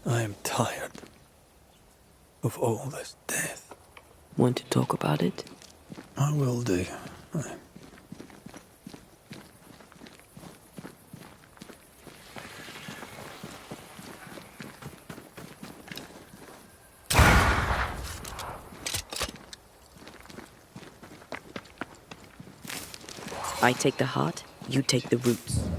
I am tired of all this death. Want to talk about it? I will do. I take the heart, you take the roots.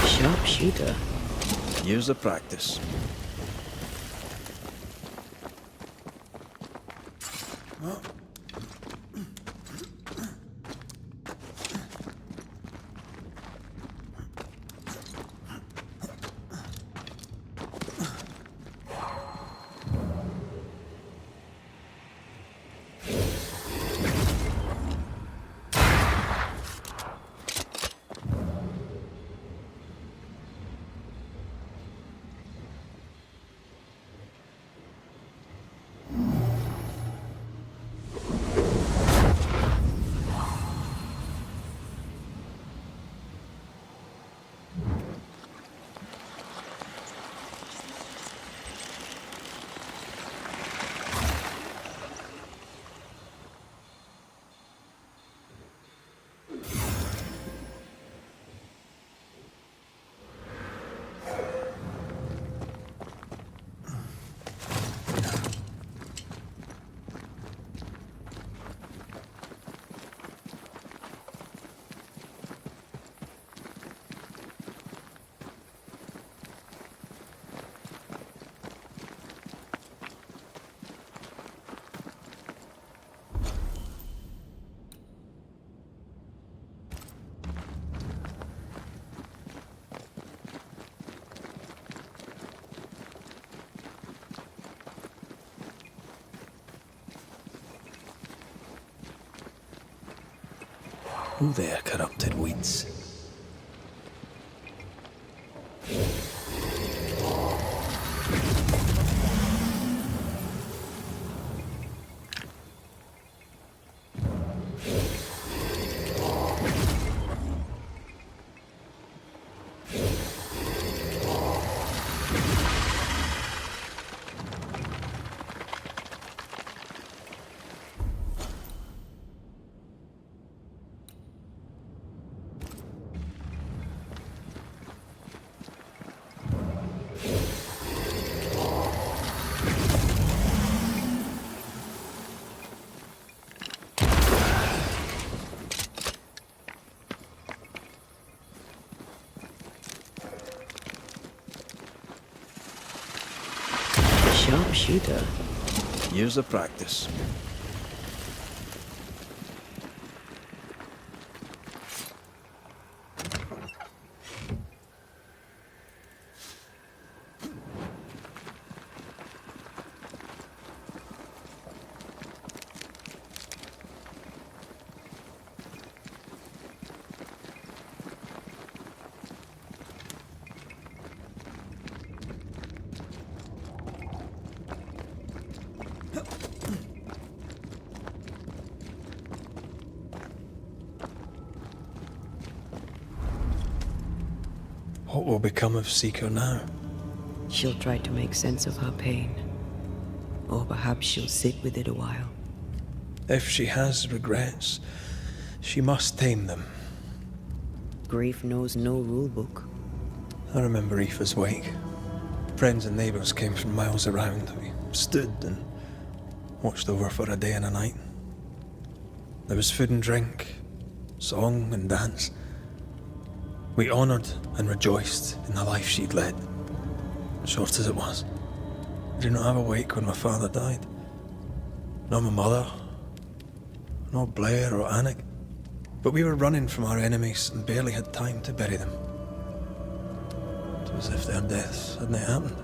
Sharpshooter. Years of practice. Who there, corrupted weeds? Sharpshooter. Years of practice. What will become of Seeker now? She'll try to make sense of her pain. Or perhaps she'll sit with it a while. If she has regrets, she must tame them. Grief knows no rule book. I remember Aoife's wake. Friends and neighbours came from miles around. We stood and watched over for a day and a night. There was food and drink, song and dance. We honoured and rejoiced in the life she'd led, short as it was. I did not have a wake when my father died. Nor my mother, nor Blair or Anik. But we were running from our enemies and barely had time to bury them. It was as if their deaths hadn't happened.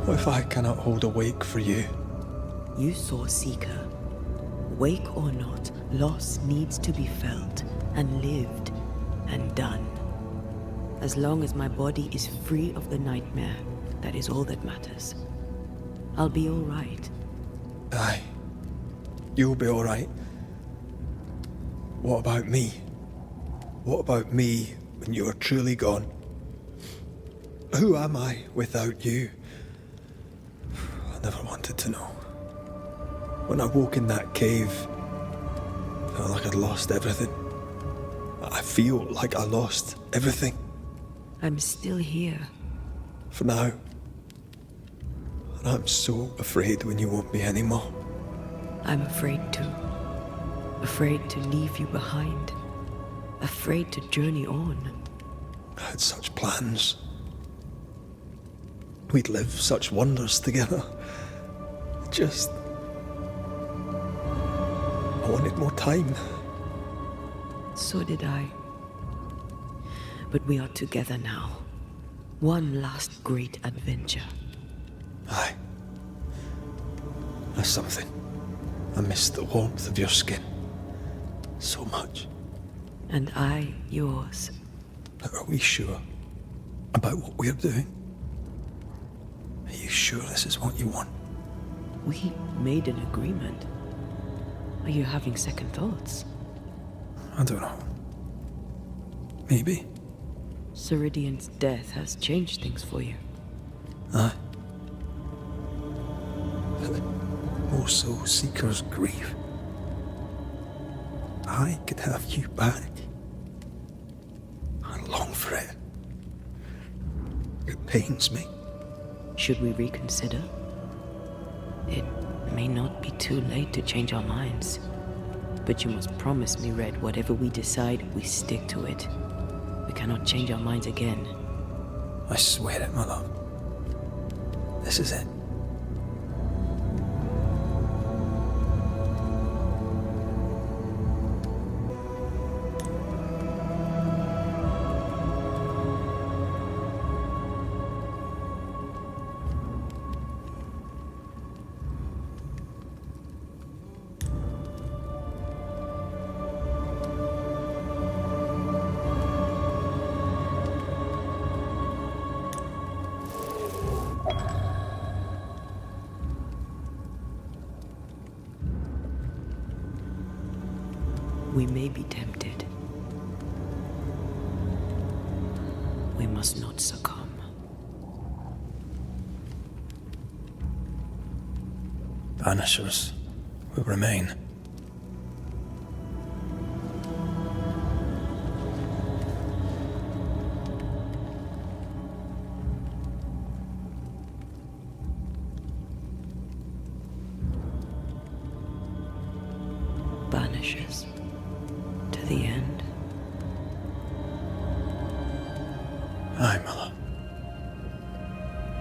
What if I cannot hold a wake for you? You saw Seeker. Wake or not, loss needs to be felt and lived and done. As long as my body is free of the nightmare, that is all that matters. I'll be all right. Aye. You'll be all right. What about me? What about me when you are truly gone? Who am I without you? I never wanted to know. When I woke in that cave, I felt like I'd lost everything. I feel like I lost everything. I'm still here. For now. And I'm so afraid when you won't be anymore. I'm afraid too. Afraid to leave you behind. Afraid to journey on. I had such plans. We'd live such wonders together. Just... I wanted more time. So did I. But we are together now. One last great adventure. Aye. That's something. I miss the warmth of your skin. So much. And I yours. But are we sure about what we're doing? Are you sure this is what you want? We made an agreement. Are you having second thoughts? I don't know. Maybe. Ceridian's death has changed things for you. Aye. But more so Seeker's grief. I could have you back. I long for it. It pains me. Should we reconsider? It may not be too late to change our minds. But you must promise me, Red, whatever we decide, we stick to it. We cannot change our minds again. I swear it, my love. This is it. We may be tempted. We must not succumb. Banishers will remain. Banishers. To the end. Aye, my love.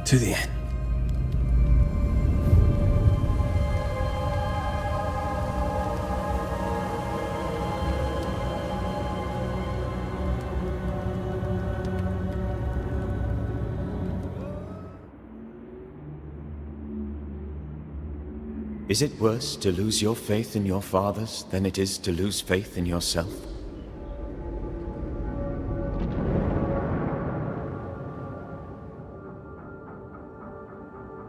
To the end. Is it worse to lose your faith in your fathers than it is to lose faith in yourself?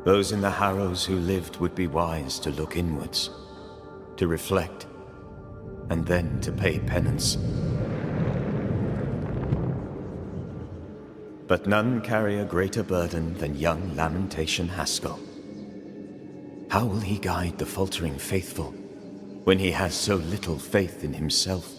Those in the Harrows who lived would be wise to look inwards, to reflect, and then to pay penance. But none carry a greater burden than young Lamentation Haskell. How will he guide the faltering faithful when he has so little faith in himself?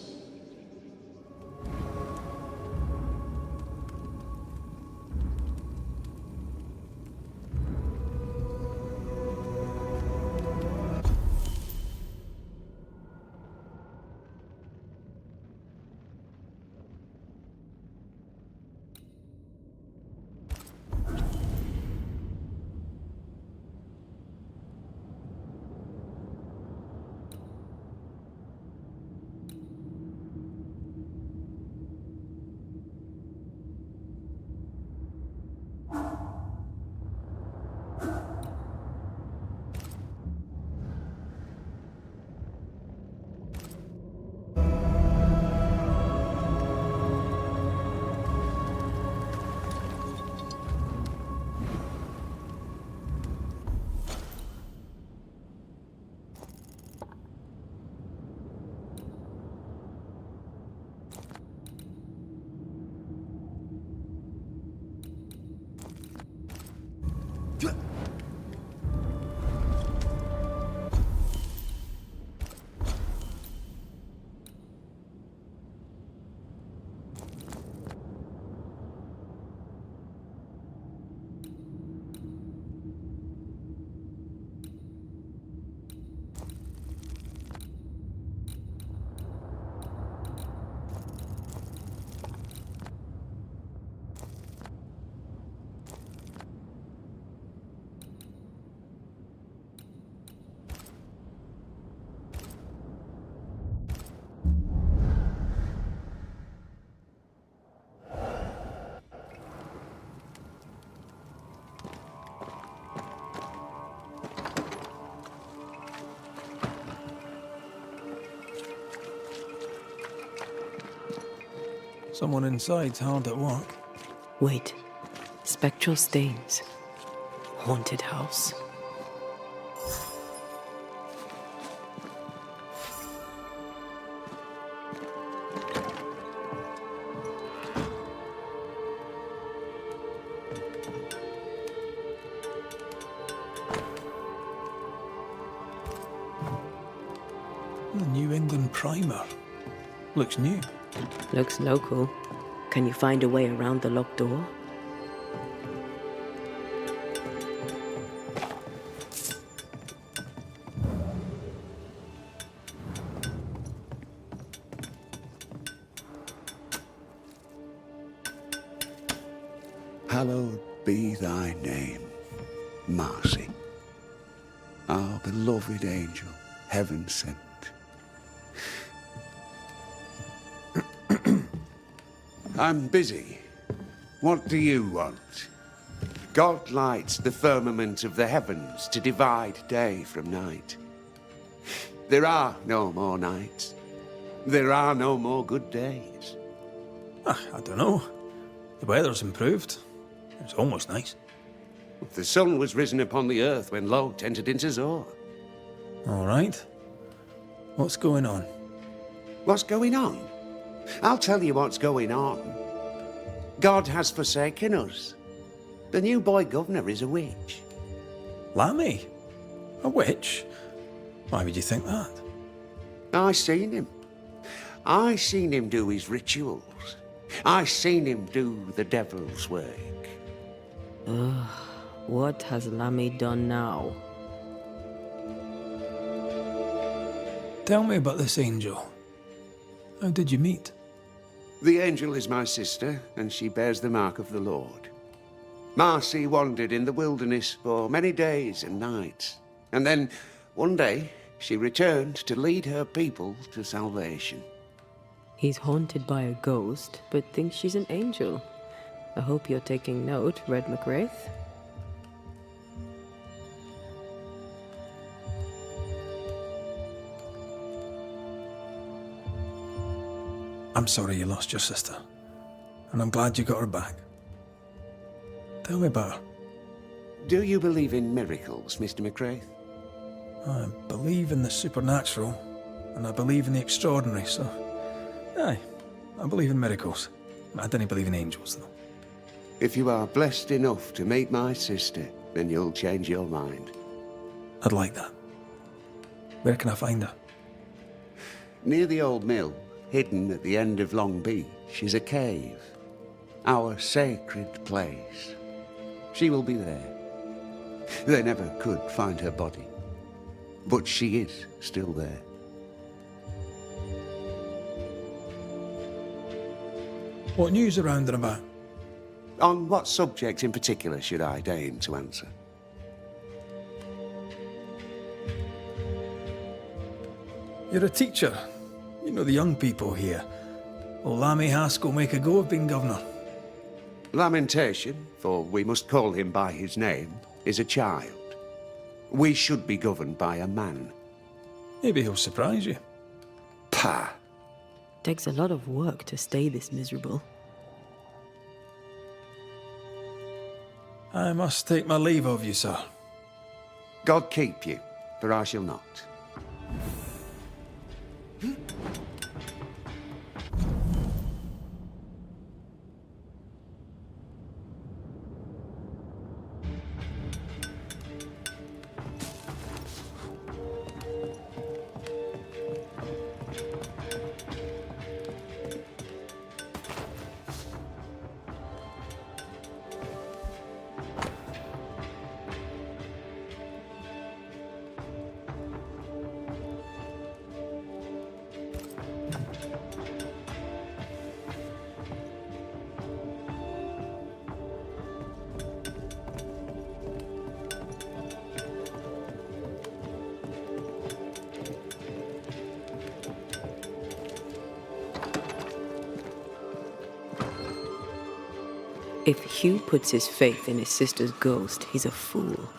Someone inside's hard at work. Wait. Spectral stains. Haunted house. The New England primer. Looks new. Looks local. Can you find a way around the locked door? Hallowed be thy name, Marcy, our beloved angel, heaven sent. I'm busy. What do you want? God lights the firmament of the heavens to divide day from night. There are no more nights. There are no more good days. I don't know. The weather's improved. It's almost nice. The sun was risen upon the earth when Lot entered into Zor. All right. What's going on? What's going on? I'll tell you what's going on. God has forsaken us. The new boy governor is a witch. Lammy? A witch? Why would you think that? I seen him. I seen him do his rituals. I seen him do the devil's work. What has Lammy done now? Tell me about this angel. How did you meet? The angel is my sister, and she bears the mark of the Lord. Marcy wandered in the wilderness for many days and nights, and then, one day, she returned to lead her people to salvation. He's haunted by a ghost, but thinks she's an angel. I hope you're taking note, Red McWraith. I'm sorry you lost your sister, and I'm glad you got her back. Tell me about her. Do you believe in miracles, Mr. McWraith? I believe in the supernatural, and I believe in the extraordinary, so... Aye, I believe in miracles. I don't believe in angels, though. If you are blessed enough to meet my sister, then you'll change your mind. I'd like that. Where can I find her? Near the old mill, hidden at the end of Long Beach, is a cave. Our sacred place. She will be there. They never could find her body. But she is still there. What news around and about? On what subject in particular should I deign to answer? You're a teacher. You know the young people here. Will Lammy Haskell make a go of being governor? Lamentation, for we must call him by his name, is a child. We should be governed by a man. Maybe he'll surprise you. Pah! Takes a lot of work to stay this miserable. I must take my leave of you, sir. God keep you, for I shall not. If Hugh puts his faith in his sister's ghost, he's a fool.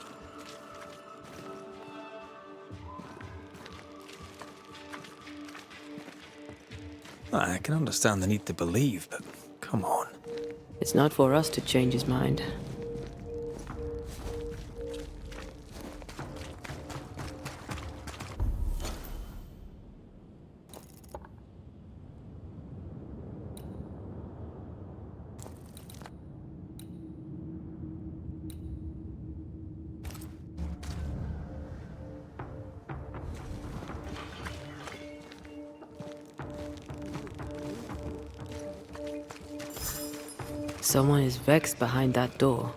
I can understand the need to believe, but come on. It's not for us to change his mind. Someone is vexed behind that door.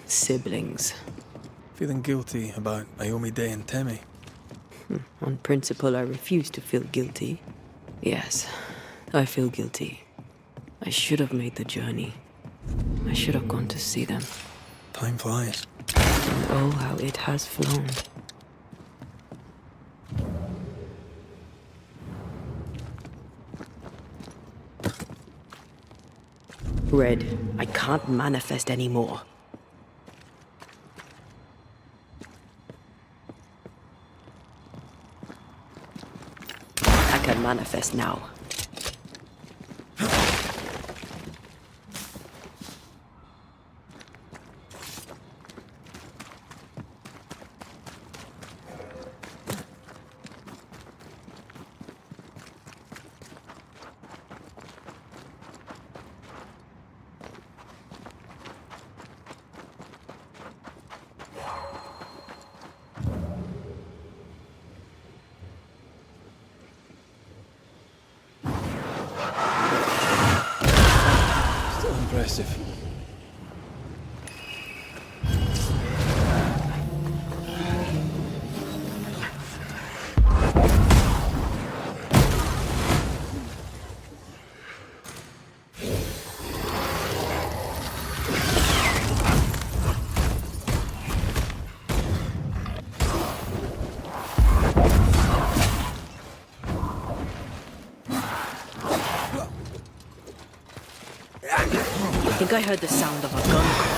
Siblings. Feeling guilty about Ayomide and Temi. On principle, I refuse to feel guilty. Yes, I feel guilty. I should have made the journey. I should have gone to see them. Time flies. And oh, how it has flown. Red, I can't manifest anymore. I can manifest now. I heard the sound of a gun.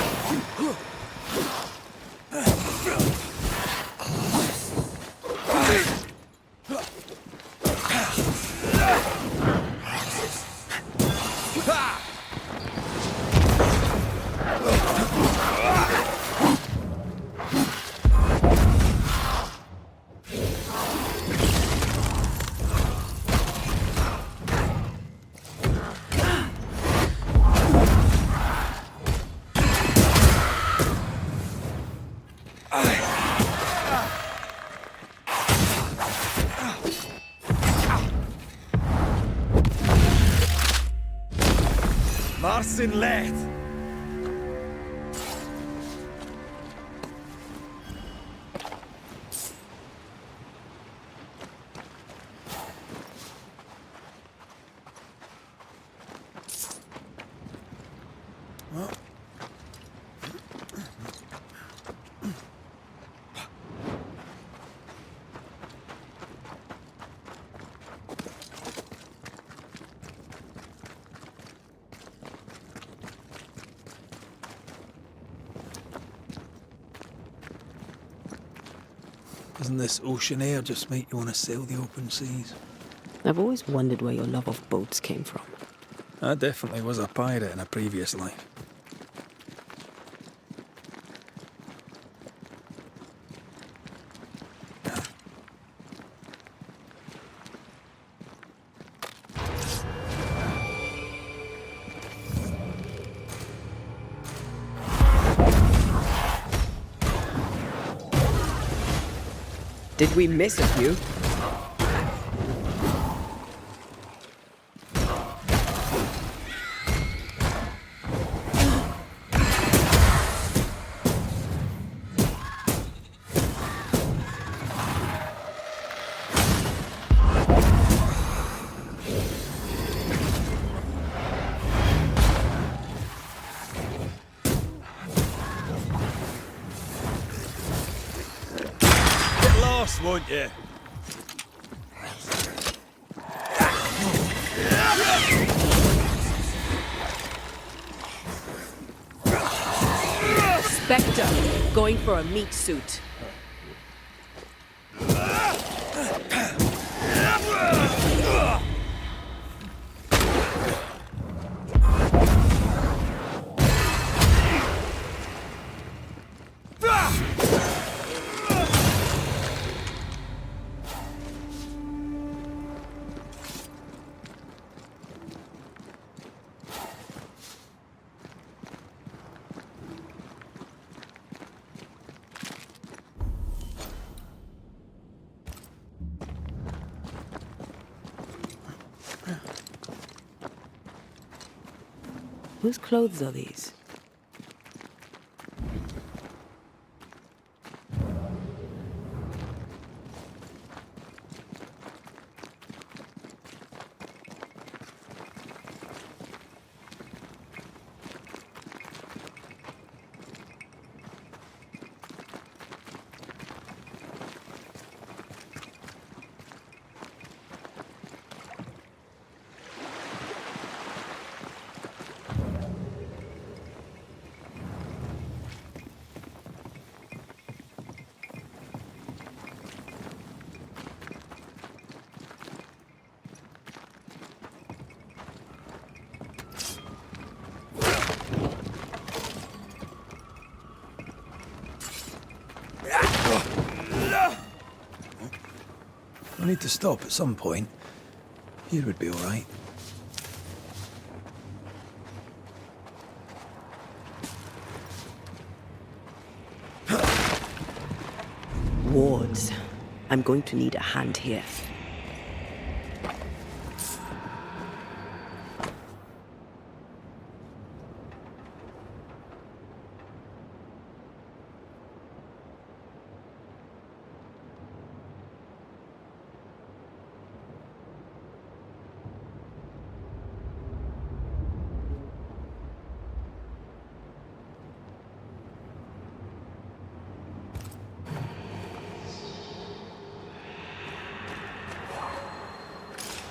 Marsin lecht! Doesn't this ocean air just make you want to sail the open seas? I've always wondered where your love of boats came from. I definitely was a pirate in a previous life. Did we miss a few? Won't you? Spectre, going for a meat suit. Whose clothes are these? I need to stop at some point. Here would be all right. Wards. I'm going to need a hand here.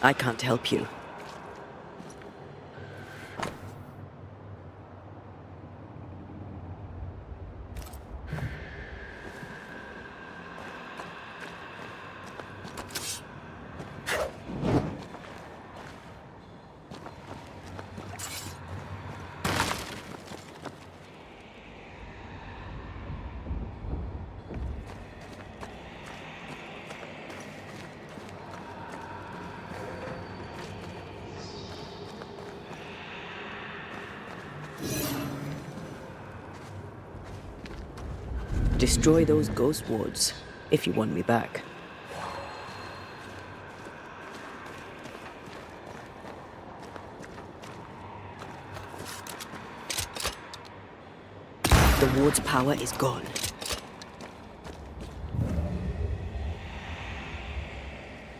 I can't help you. Destroy those ghost wards, if you want me back. The ward's power is gone.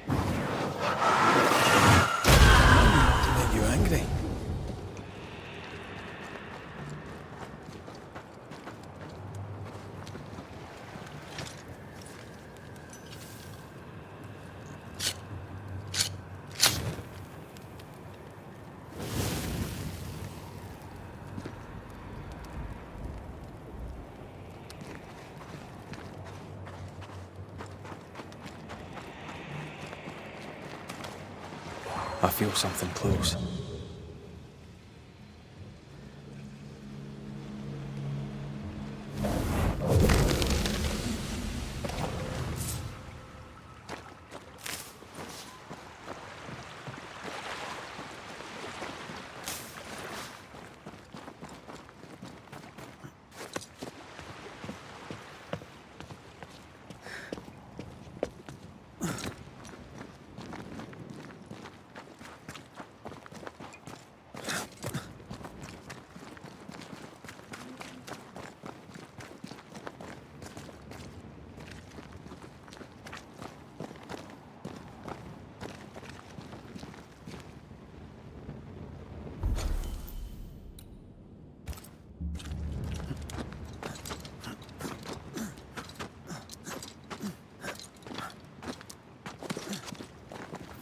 To make you angry. I feel something close.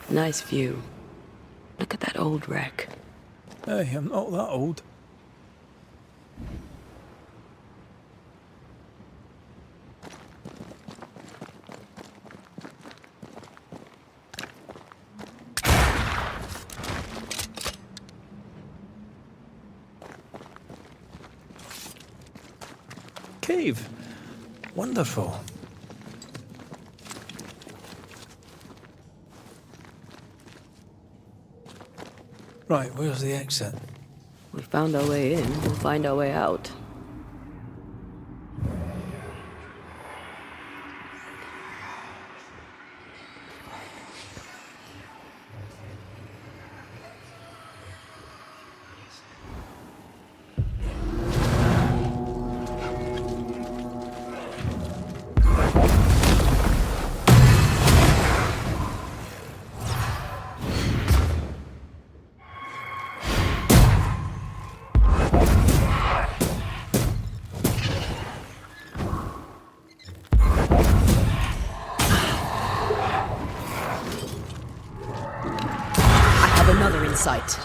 Nice view. Look at that old wreck. Hey, I'm not that old. Cave. Wonderful. Right, where's the exit? We found our way in, we'll find our way out. Another in sight.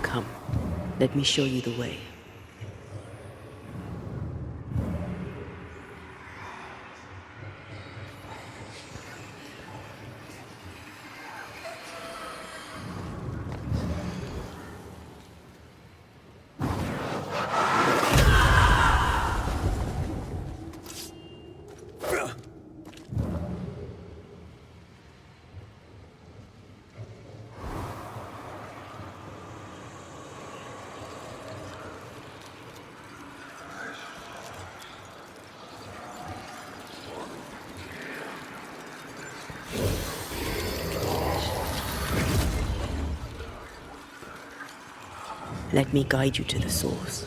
Come, let me show you the way. Let me guide you to the source.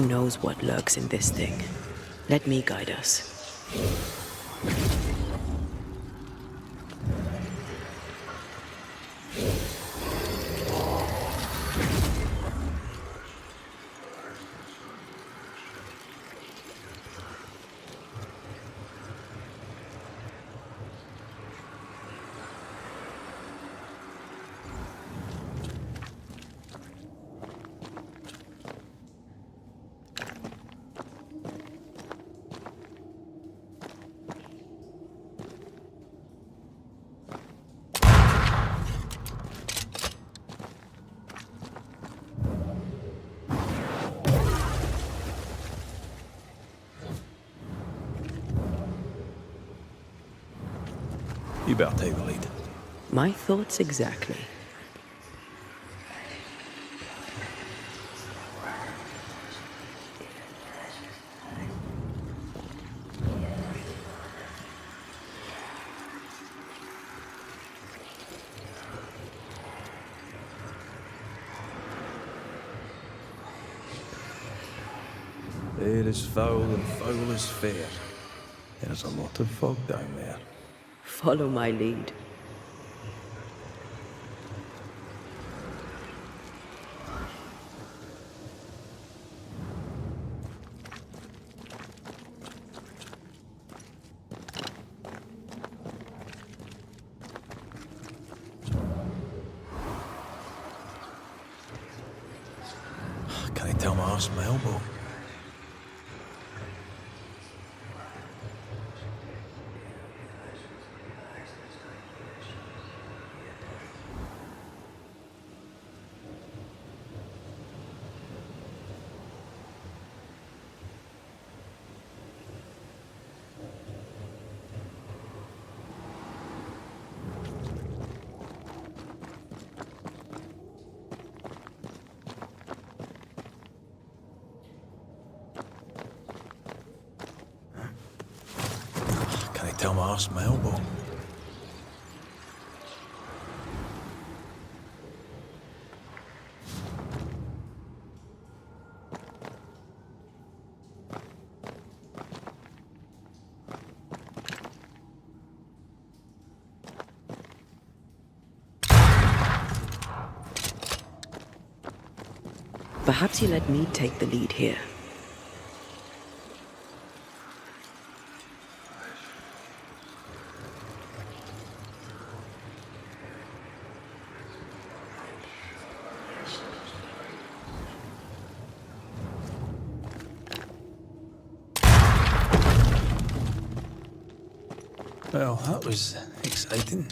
Who knows what lurks in this thing? Let me guide us. You better take the lead. My thoughts exactly. Fair is foul and foul is fair. There's a lot of fog down there. Follow my lead. Can I tell my arse from my elbow? Tell my arse from my elbow. Perhaps you let me take the lead here. Well, that was exciting.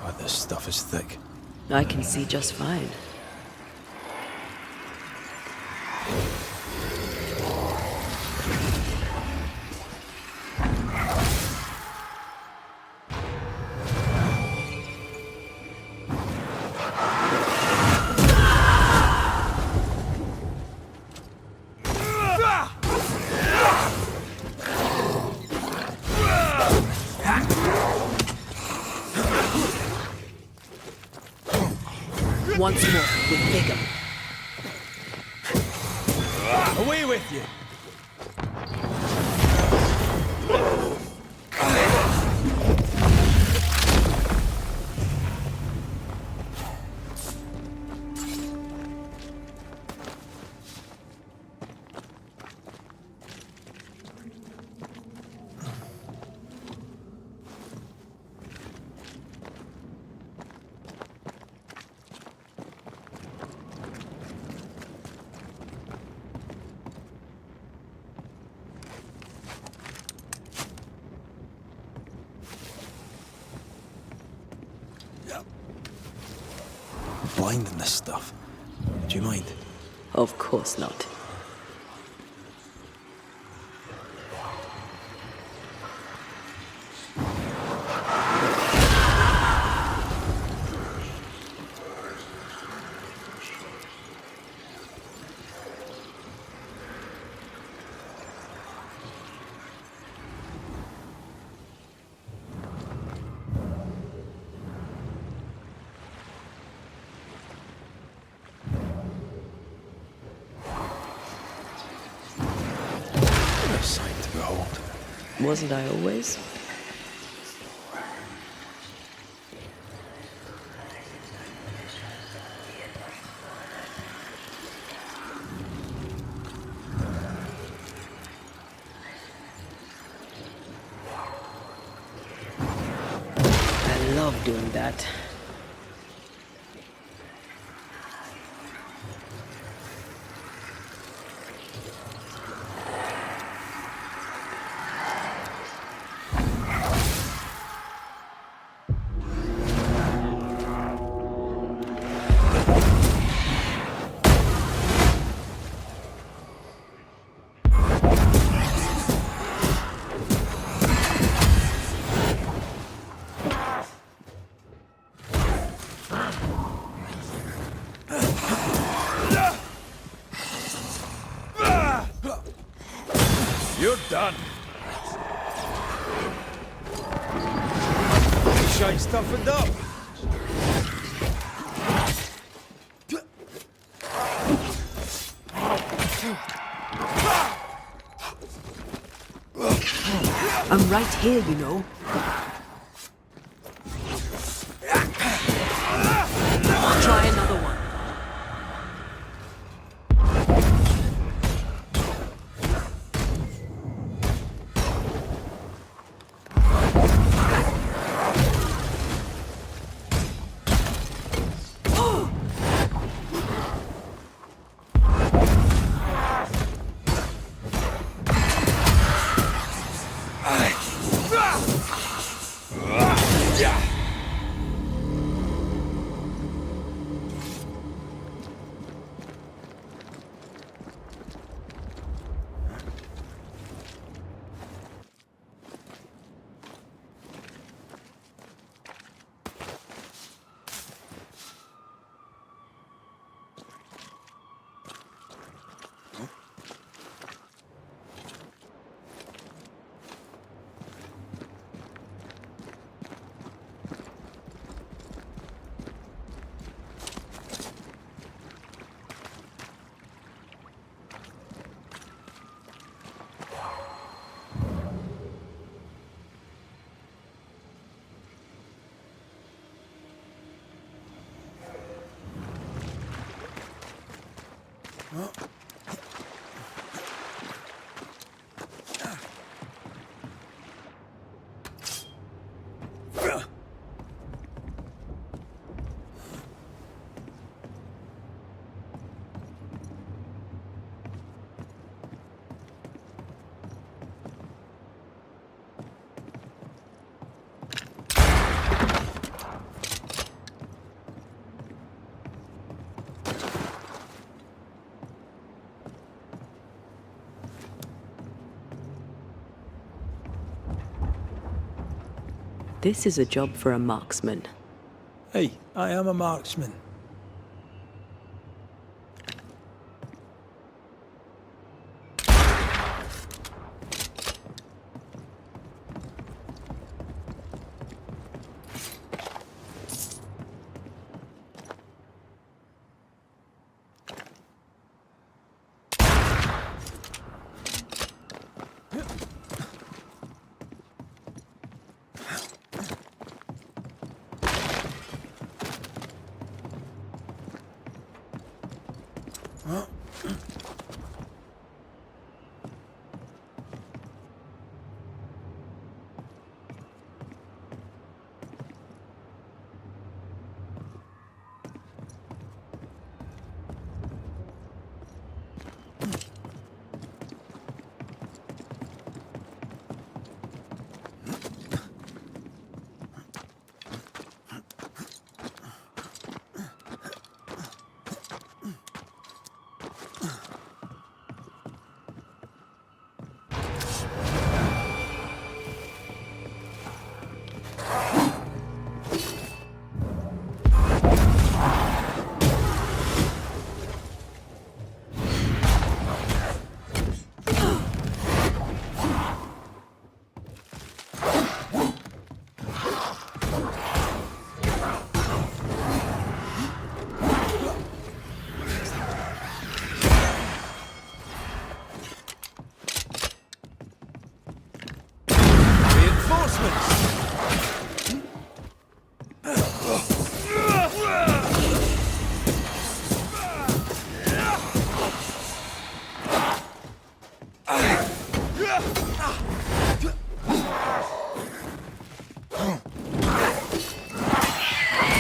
God, this stuff is thick. I can see just fine. Once more, with vigor. Away with you! Blind in this stuff. Do you mind? Of course not. a sight to behold. Wasn't I always? I love doing that. You're done. Shite stuffed up. I'm right here, you know. Try another one. This is a job for a marksman. Hey, I am a marksman.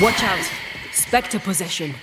Watch out! Spectre possession.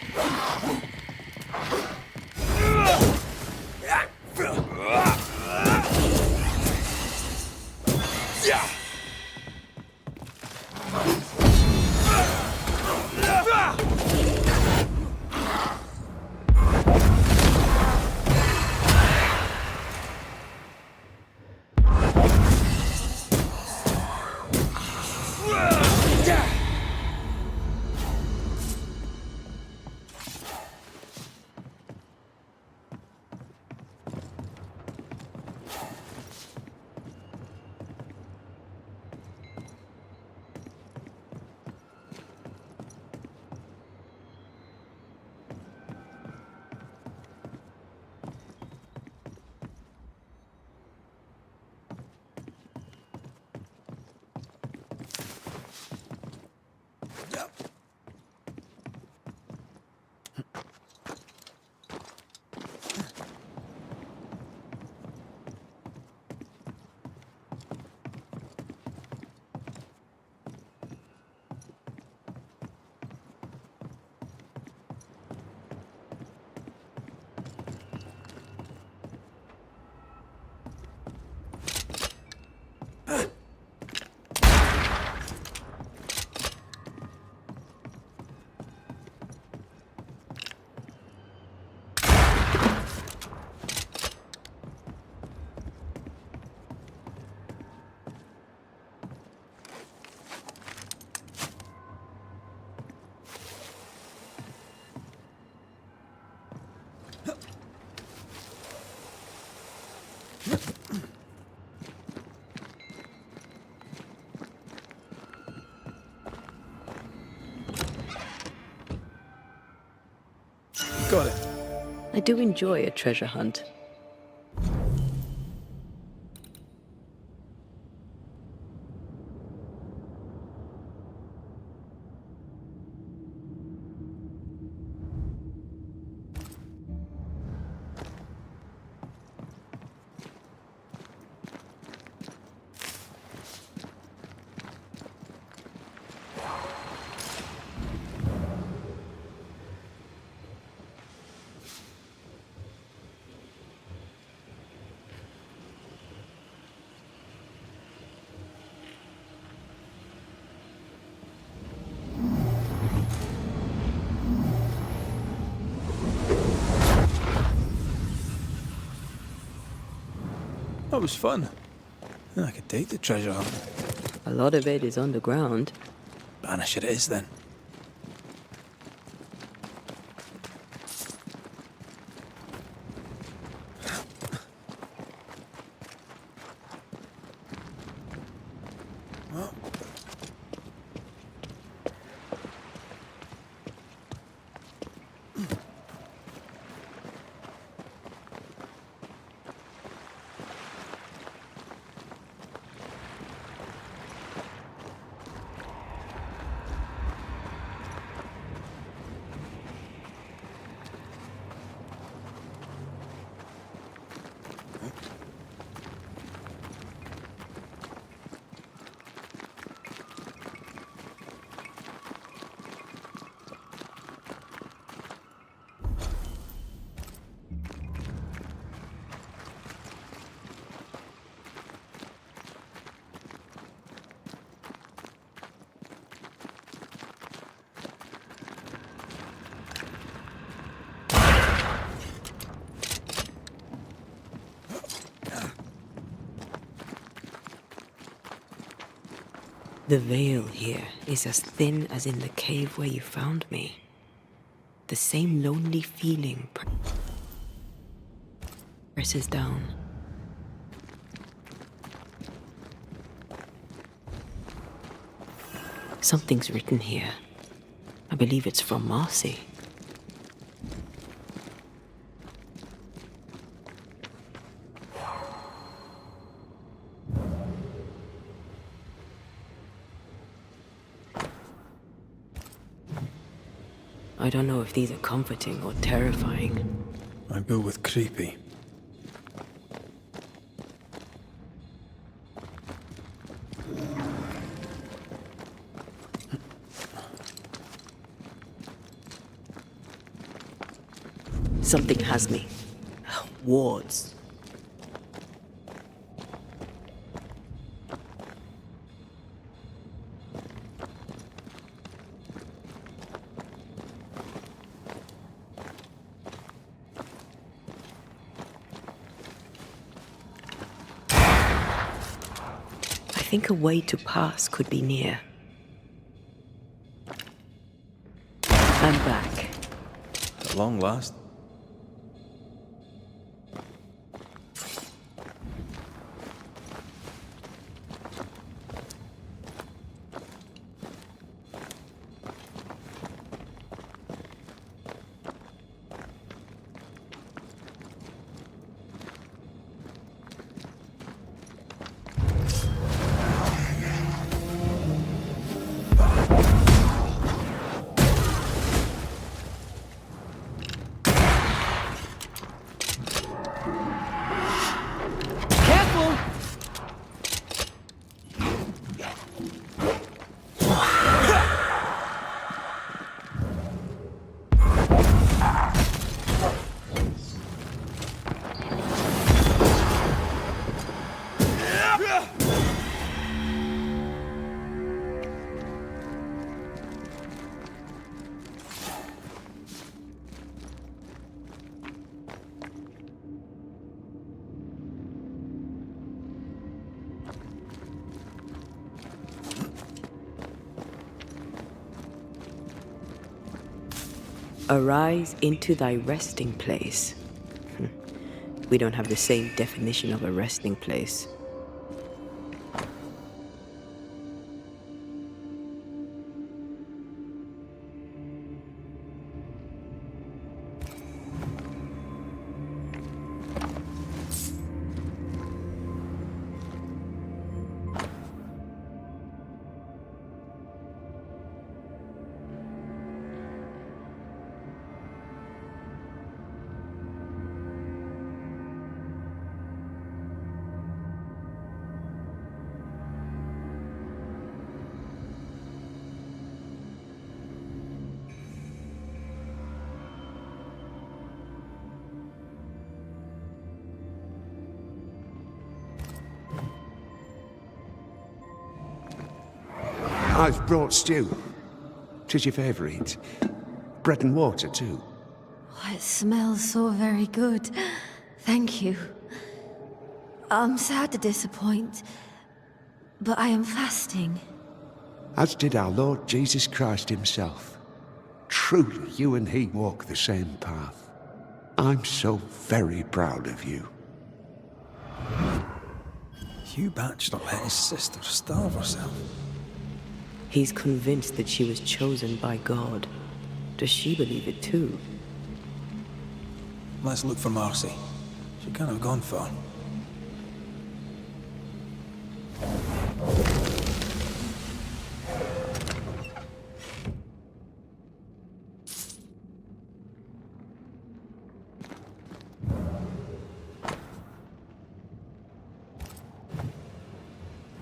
Got it. I do enjoy a treasure hunt. That was fun. Yeah, I could take the treasure hunt. A lot of it is underground. Banisher it is then. The veil here is as thin as in the cave where you found me. The same lonely feeling presses down. Something's written here. I believe it's from Marcy. I don't know if these are comforting or terrifying. I go with creepy. Something has me. Wards. I think a way to pass could be near. I'm back. At long last. Arise into thy resting place. We don't have the same definition of a resting place. I've brought stew. 'Tis your favourite. Bread and water, too. Oh, it smells so very good. Thank you. I'm sad to disappoint, but I am fasting. As did our Lord Jesus Christ himself. Truly, you and he walk the same path. I'm so very proud of you. Hugh Batchelor let his sister starve herself. He's convinced that she was chosen by God. Does she believe it too? Let's look for Marcy. She can't have gone far.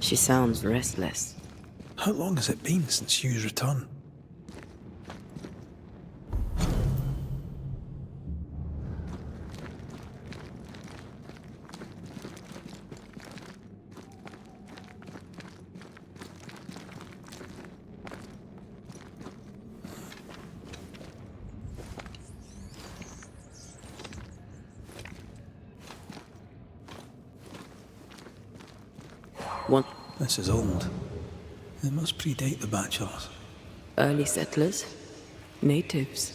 She sounds restless. How long has it been since Hugh's return? One This is old. It must predate the Batchelors. early settlers, natives.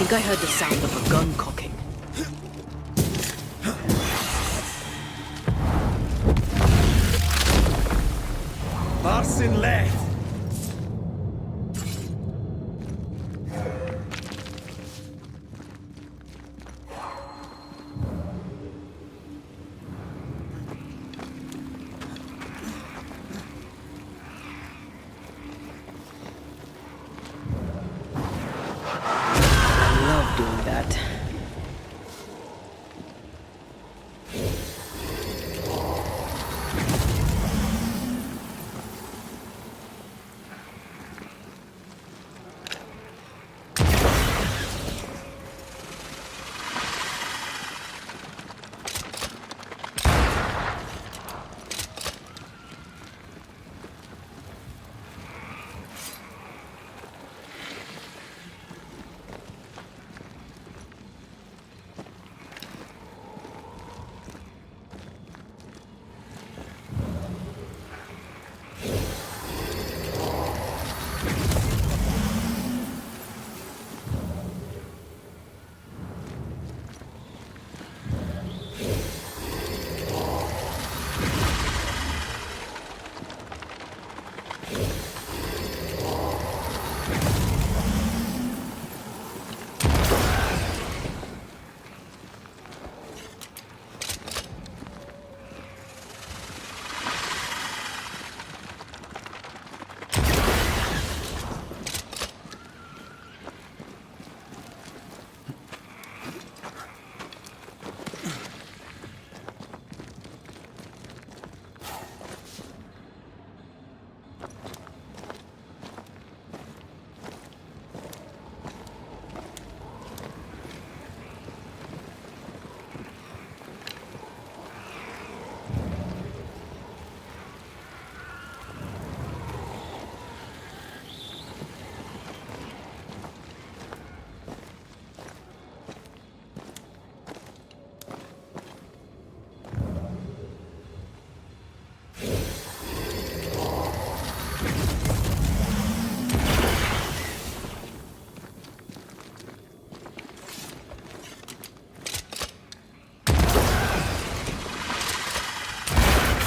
think I heard the sound of a gun cocking. Marcin left. I love doing that.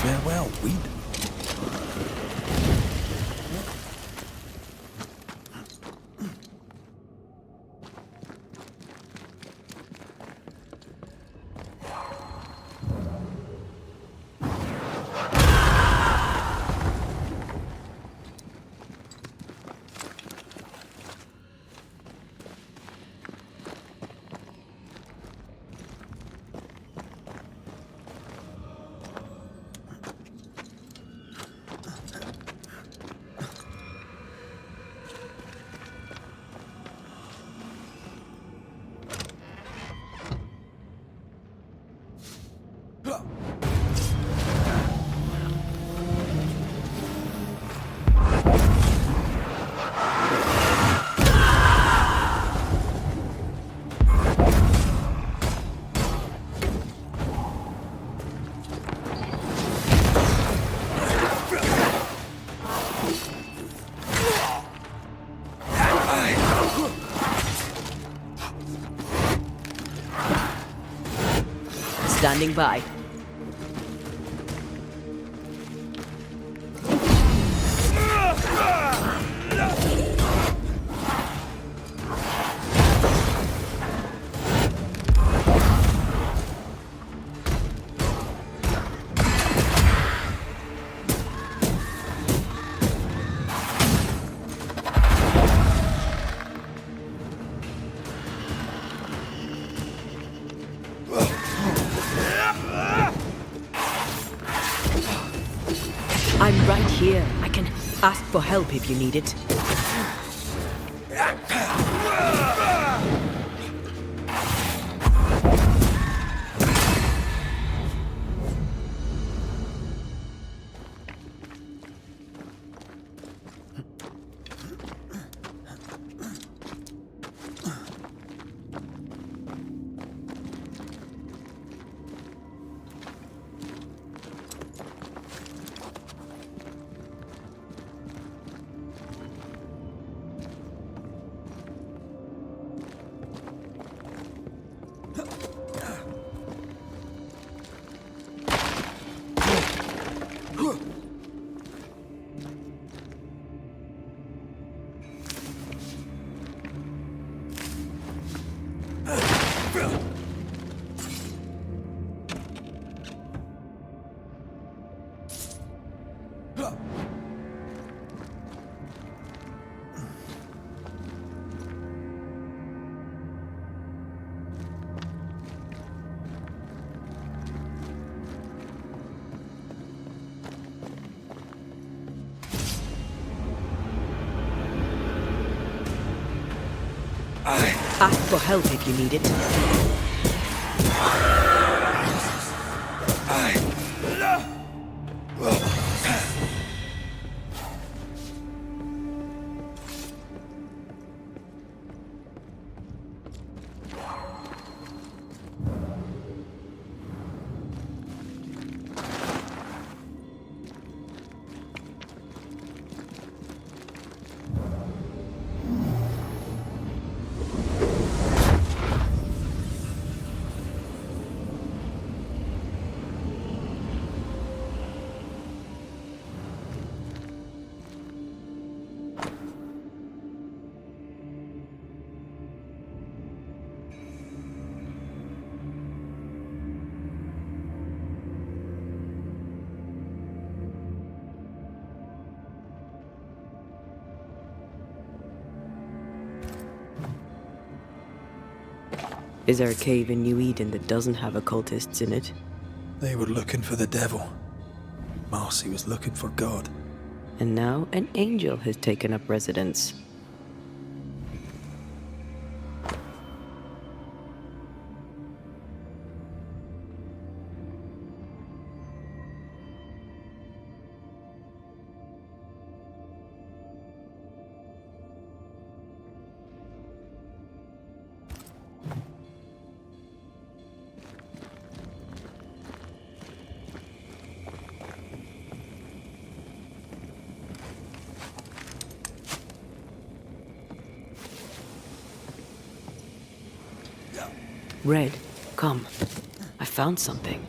Farewell, weed. Standing by. I'm right here. I can ask for help if you need it. Ask for help if you need it. Is there a cave in New Eden that doesn't have occultists in it? They were looking for the devil. Marcy was looking for God. And now an angel has taken up residence. Red, come. I found something.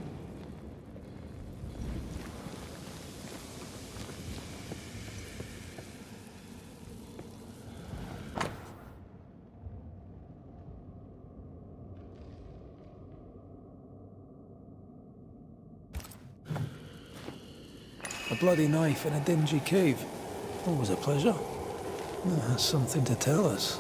A bloody knife in a dingy cave. Always a pleasure. That's something to tell us.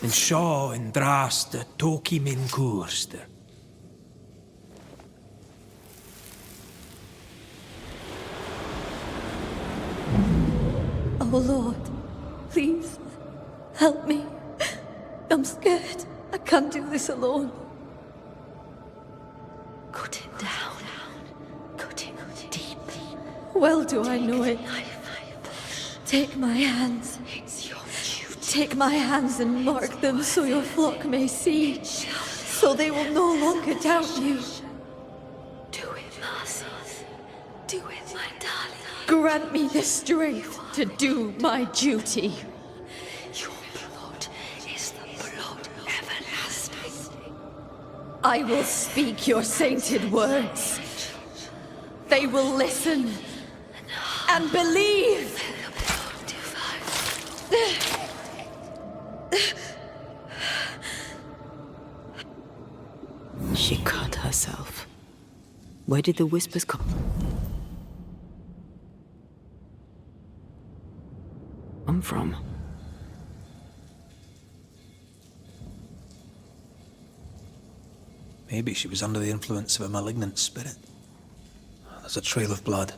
En sjå en draste toki min kurster. Oh Lord, please, help me. I'm scared. I can't do this alone. Cut it down. Cut it deep. Well do I know it. Take my hands. Take my hands and mark them so your flock may see, so they will no longer doubt you. Do it, Marcy. Do it, my darling. Grant me the strength to do my duty. Your blood is the blood everlasting. I will speak your sainted words. They will listen and believe. She cut herself. Where did the whispers come from? Maybe she was under the influence of a malignant spirit. There's a trail of blood.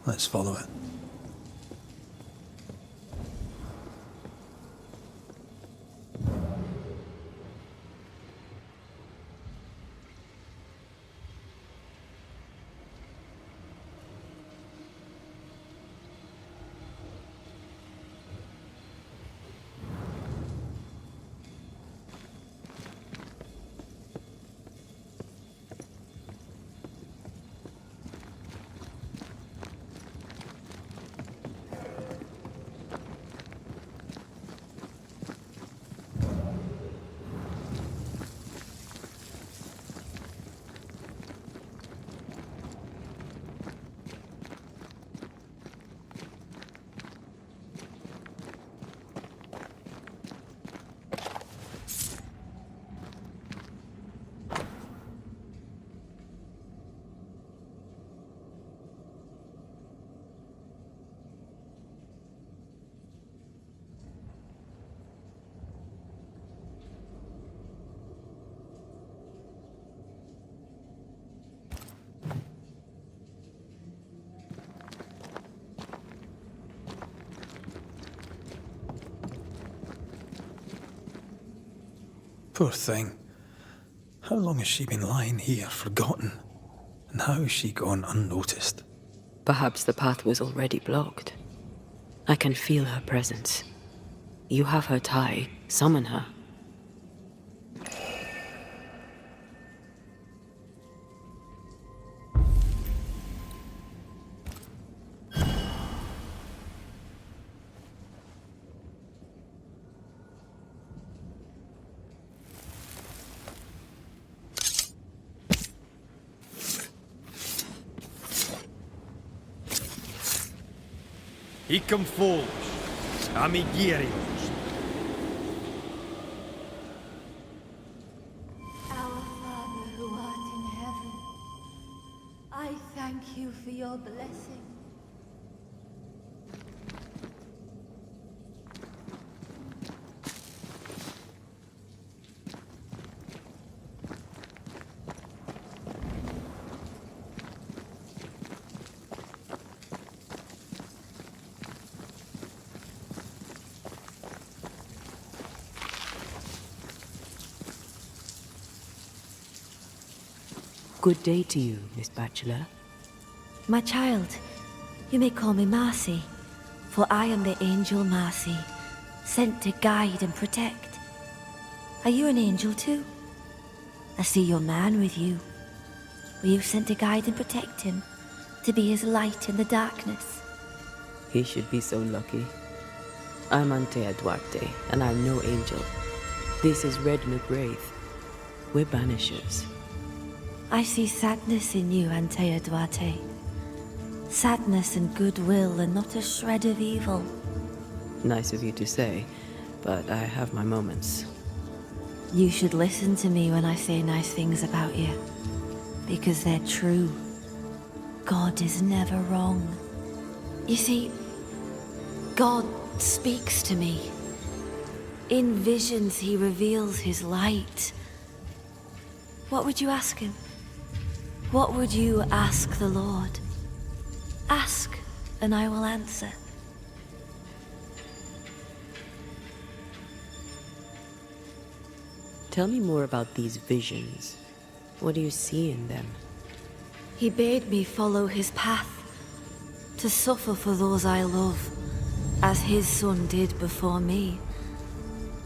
Let's follow it. Poor thing. How long has she been lying here, forgotten? And how has she gone unnoticed? Perhaps the path was already blocked. I can feel her presence. You have her tie. Summon her. Icam folos, amiguerios. Our Father who art in heaven, I thank you for your blessing. Good day to you, Miss Bachelor. My child, you may call me Marcy, for I am the angel Marcy, sent to guide and protect. Are you an angel too? I see your man with you. Were you sent to guide and protect him, to be his light in the darkness? He should be so lucky. I'm Antea Duarte, and I'm no angel. This is Red McGrath. We're Banishers. I see sadness in you, Antea Duarte. Sadness and goodwill and not a shred of evil. Nice of you to say, but I have my moments. You should listen to me when I say nice things about you, because they're true. God is never wrong. You see, God speaks to me. In visions, he reveals his light. What would you ask him? What would you ask the Lord? Ask, and I will answer. Tell me more about these visions. What do you see in them? He bade me follow his path, to suffer for those I love, as his son did before me.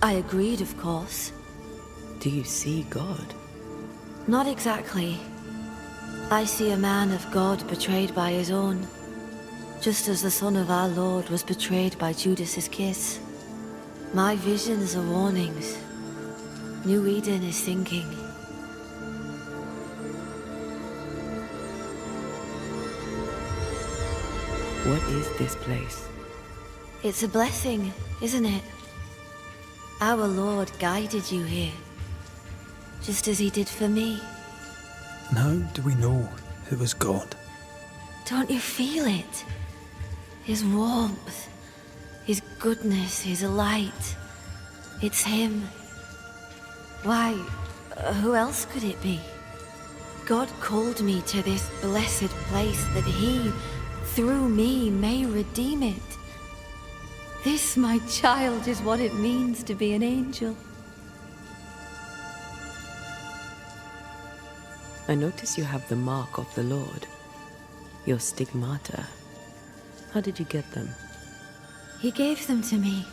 I agreed, of course. Do you see God? Not exactly. I see a man of God betrayed by his own, just as the son of our Lord was betrayed by Judas's kiss. My visions are warnings. New Eden is sinking. What is this place? It's a blessing, isn't it? Our Lord guided you here, just as he did for me. And how do we know it was God? Don't you feel it? His warmth, his goodness, his light. It's him. Why, who else could it be? God called me to this blessed place that he, through me, may redeem it. This, my child, is what it means to be an angel. I notice you have the mark of the Lord. Your stigmata. How did you get them? He gave them to me.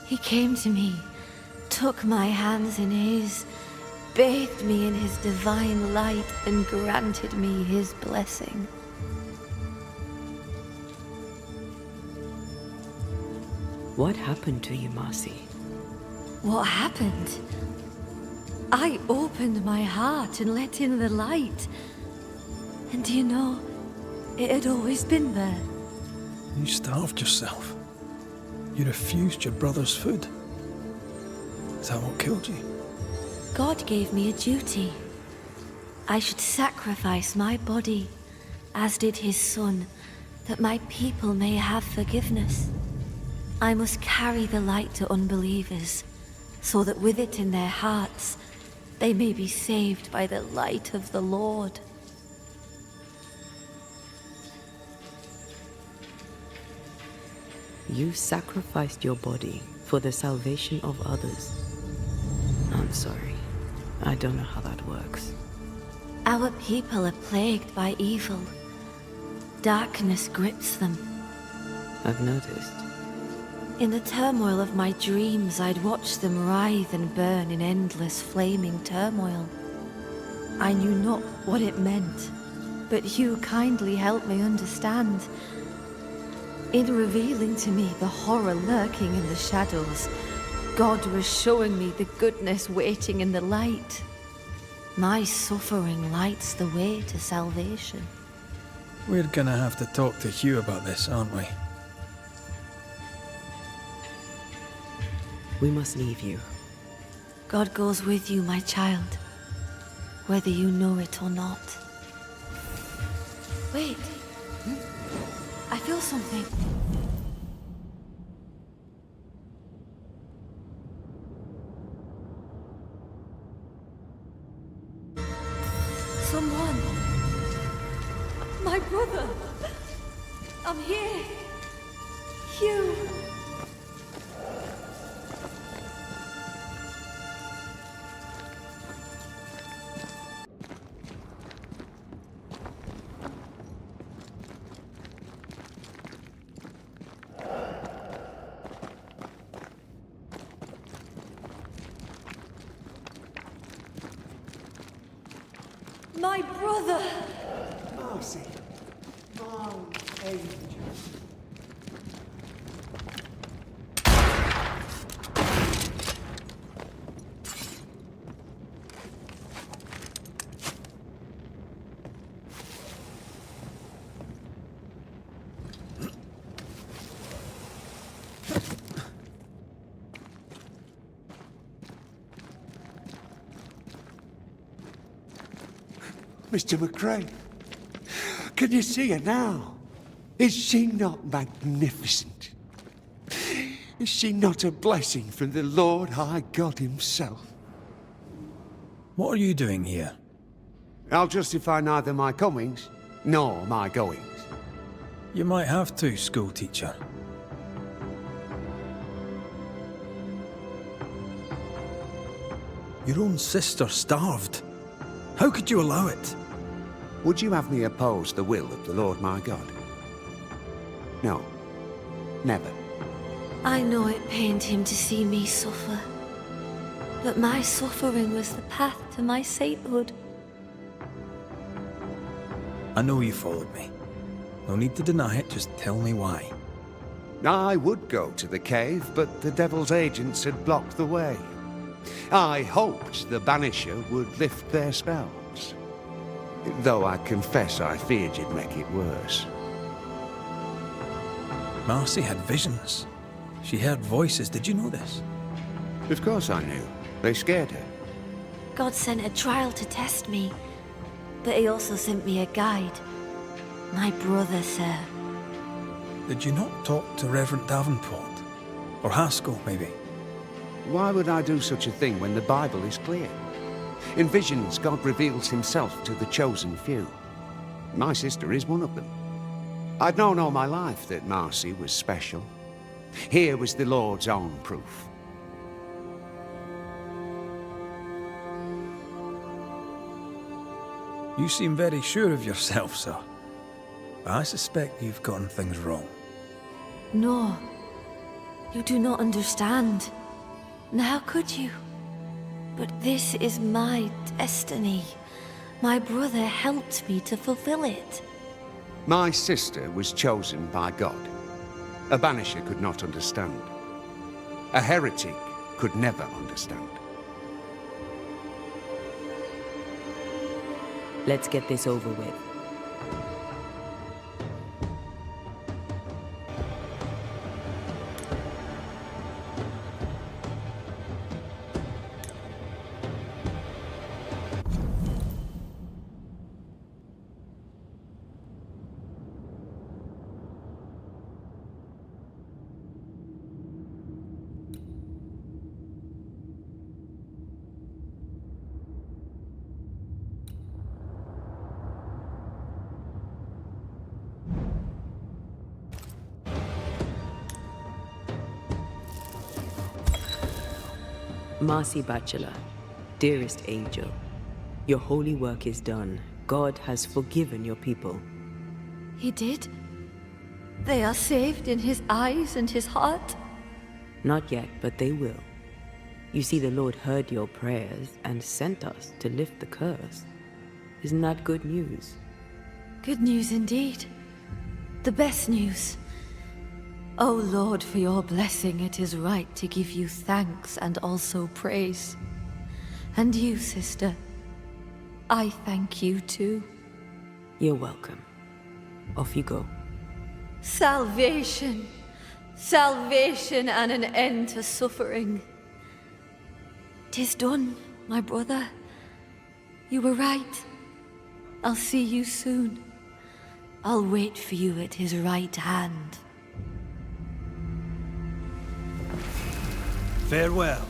He came to me, took my hands in his, bathed me in his divine light, and granted me his blessing. What happened to you, Marcy? What happened? I opened my heart and let in the light. And do you know, it had always been there. You starved yourself. You refused your brother's food. Is that what killed you? God gave me a duty. I should sacrifice my body, as did his son, that my people may have forgiveness. I must carry the light to unbelievers, so that with it in their hearts, they may be saved by the light of the Lord. You sacrificed your body for the salvation of others. I'm sorry. I don't know how that works. Our people are plagued by evil. Darkness grips them. I've noticed. In the turmoil of my dreams, I'd watch them writhe and burn in endless flaming turmoil. I knew not what it meant, but you kindly helped me understand. In revealing to me the horror lurking in the shadows, God was showing me the goodness waiting in the light. My suffering lights the way to salvation. We're gonna have to talk to Hugh about this, aren't we? We must leave you. God goes with you, my child, whether you know it or not. Wait. I feel something. Someone. My brother. I'm here. Hugh. My brother! Marcy, my angel. Mr. McCrae, can you see her now? Is she not magnificent? Is she not a blessing from the Lord High God himself? What are you doing here? I'll justify neither my comings nor my goings. You might have to, schoolteacher. Your own sister starved. How could you allow it? Would you have me oppose the will of the Lord my God? No. Never. I know it pained him to see me suffer, but my suffering was the path to my sainthood. I know you followed me. No need to deny it, just tell me why. I would go to the cave, but the devil's agents had blocked the way. I hoped the Banisher would lift their spells. Though I confess I feared you'd make it worse. Marcy had visions. She heard voices, did you know this? Of course I knew. They scared her. God sent a trial to test me, but he also sent me a guide. My brother, sir. Did you not talk to Reverend Davenport? Or Haskell, maybe? Why would I do such a thing when the Bible is clear? In visions, God reveals himself to the chosen few. My sister is one of them. I'd known all my life that Marcy was special. Here was the Lord's own proof. You seem very sure of yourself, sir. But I suspect you've gotten things wrong. No, you do not understand. And how could you? But this is my destiny. My brother helped me to fulfill it. My sister was chosen by God. A banisher could not understand. A heretic could never understand. Let's get this over with. Marcy Bachelor, dearest angel, your holy work is done. God has forgiven your people. He did? They are saved in his eyes and his heart? Not yet, but they will. You see, the Lord heard your prayers and sent us to lift the curse. Isn't that good news? Good news indeed. The best news. O Lord, for your blessing, it is right to give you thanks and also praise. And you, sister, I thank you too. You're welcome. Off you go. Salvation. Salvation and an end to suffering. 'Tis done, my brother. You were right. I'll see you soon. I'll wait for you at his right hand. Farewell.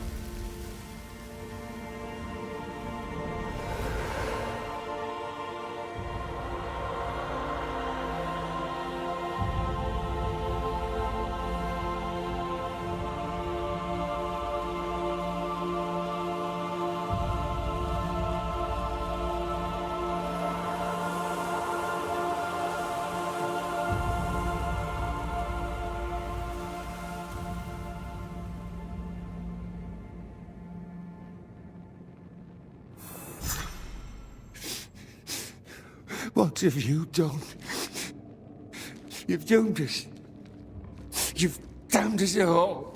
What have you done? You've doomed us. You've damned us all.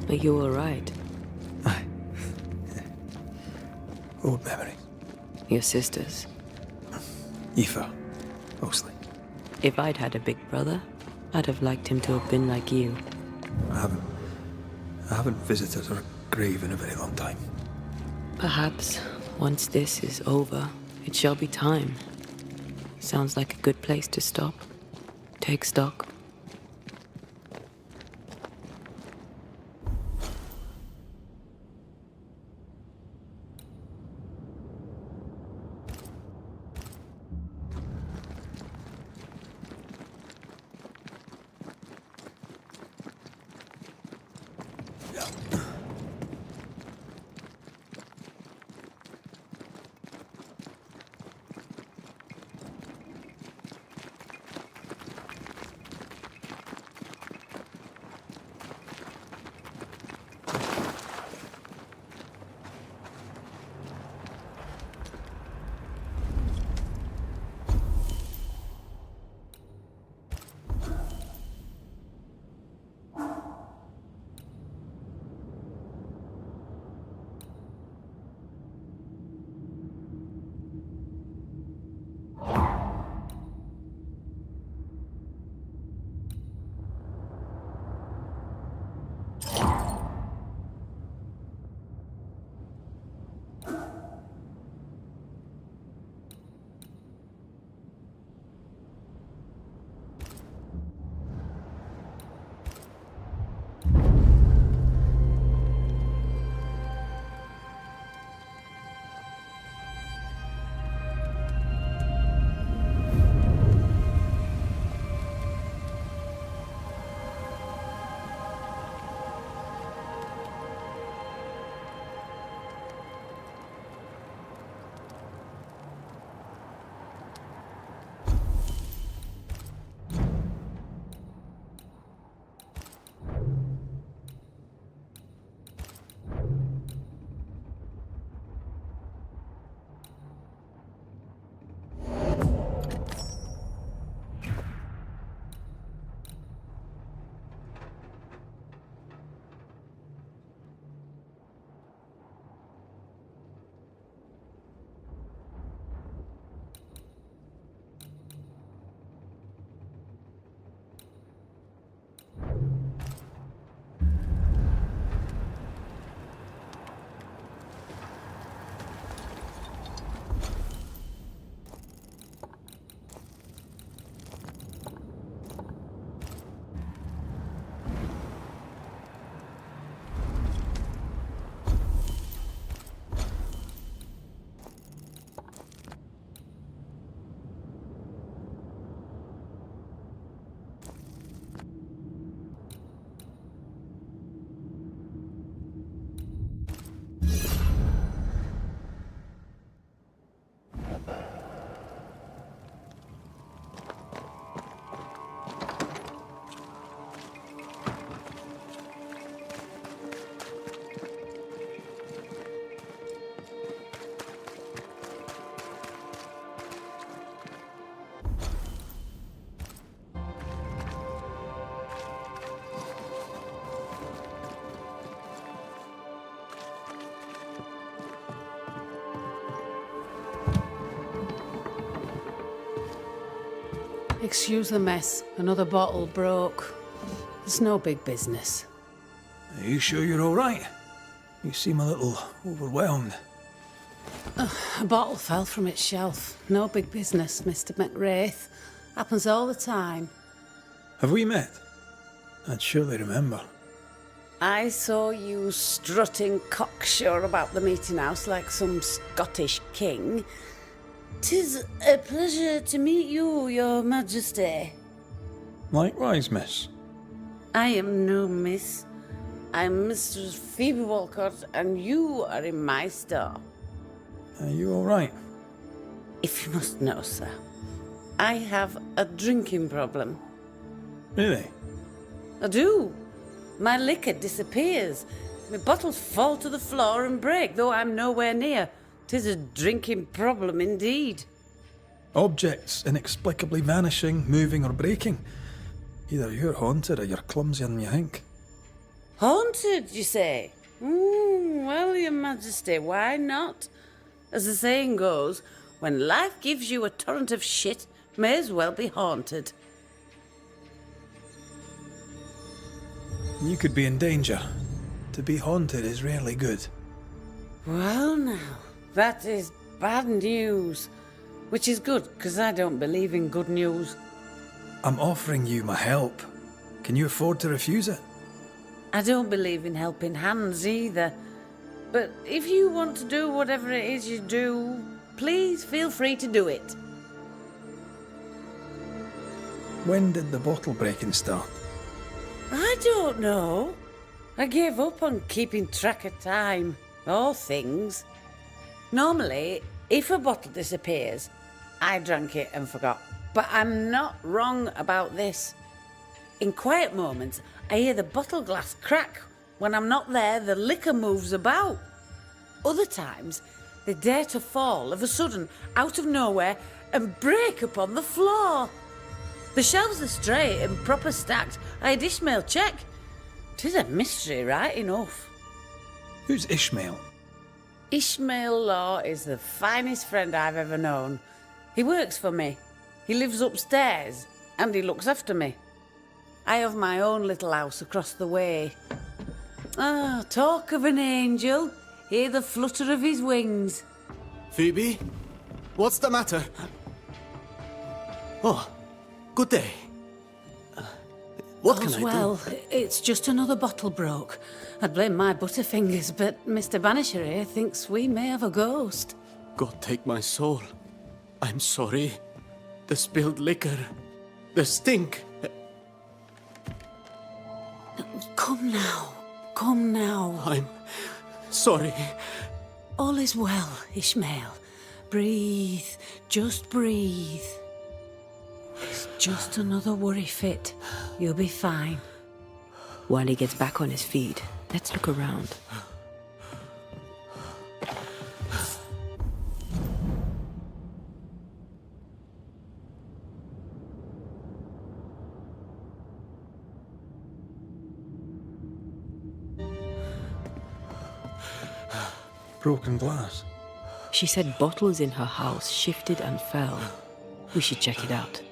Are you alright? Aye. Old memories. Your sisters? Aoife, mostly. If I'd had a big brother, I'd have liked him to have been like you. I haven't visited her grave in a very long time. Perhaps, once this is over, it shall be time. Sounds like a good place to stop. Take stock. Excuse the mess. Another bottle broke. It's no big business. Are you sure you're all right? You seem a little overwhelmed. A bottle fell from its shelf. No big business, Mr. McWraith. Happens all the time. Have we met? I'd surely remember. I saw you strutting cocksure about the meeting house like some Scottish king. 'Tis a pleasure to meet you, your majesty. Likewise, miss. I am no miss. I'm Mistress Phoebe Walcott, and you are in my store. Are you all right? If you must know, sir, I have a drinking problem. Really? I do. My liquor disappears. My bottles fall to the floor and break, though I'm nowhere near. 'Tis a drinking problem indeed. Objects inexplicably vanishing, moving or breaking. Either you're haunted or you're clumsier than you think. Haunted, you say? Well, your majesty, why not? As the saying goes, when life gives you a torrent of shit, may as well be haunted. You could be in danger. To be haunted is rarely good. Well now, that is bad news. Which is good, because I don't believe in good news. I'm offering you my help. Can you afford to refuse it? I don't believe in helping hands either. But if you want to do whatever it is you do, please feel free to do it. When did the bottle breaking start? I don't know. I gave up on keeping track of time, or things. Normally, if a bottle disappears, I drank it and forgot. But I'm not wrong about this. In quiet moments, I hear the bottle glass crack. When I'm not there, the liquor moves about. Other times, they dare to fall of a sudden, out of nowhere, and break upon the floor. The shelves are straight and proper stacked. I had Ishmael check. 'Tis a mystery, right enough. Who's Ishmael? Ishmael Law is the finest friend I've ever known. He works for me. He lives upstairs, and he looks after me. I have my own little house across the way. Ah, talk of an angel. Hear the flutter of his wings. Phoebe? What's the matter? Oh, good day. What can I do? Well, it's just another bottle broke. I'd blame my butterfingers, but Mr. Banisher here thinks we may have a ghost. God take my soul. I'm sorry. The spilled liquor. The stink. Come now. Come now. I'm sorry. All is well, Ishmael. Breathe. Just breathe. It's just another worry fit. You'll be fine. While he gets back on his feet, let's look around. Broken glass. She said bottles in her house shifted and fell. We should check it out.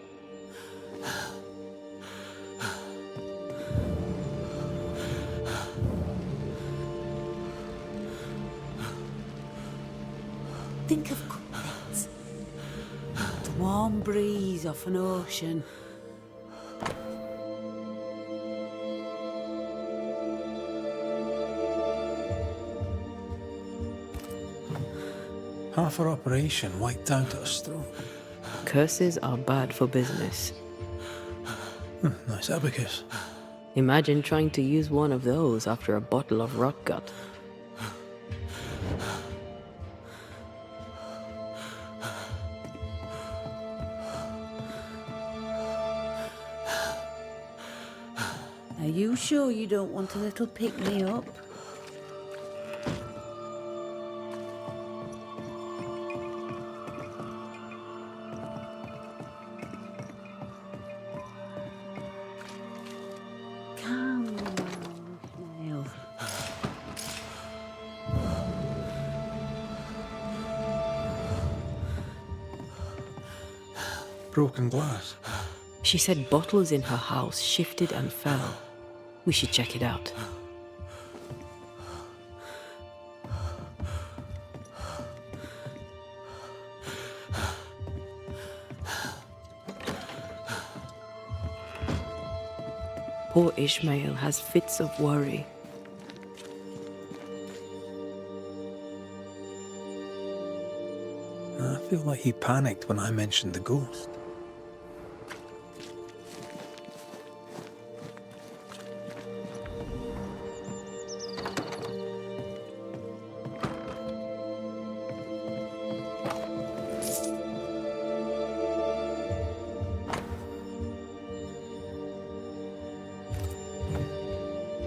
Think of good things. The warm breeze off an ocean. Half our operation wiped out at a stroke. Curses are bad for business. Nice abacus. Imagine trying to use one of those after a bottle of rot gut. Are you sure you don't want a little pick-me-up? Come on, Ishmael. Broken glass. She said bottles in her house shifted and fell. We should check it out. Poor Ishmael has fits of worry. I feel like he panicked when I mentioned the ghost.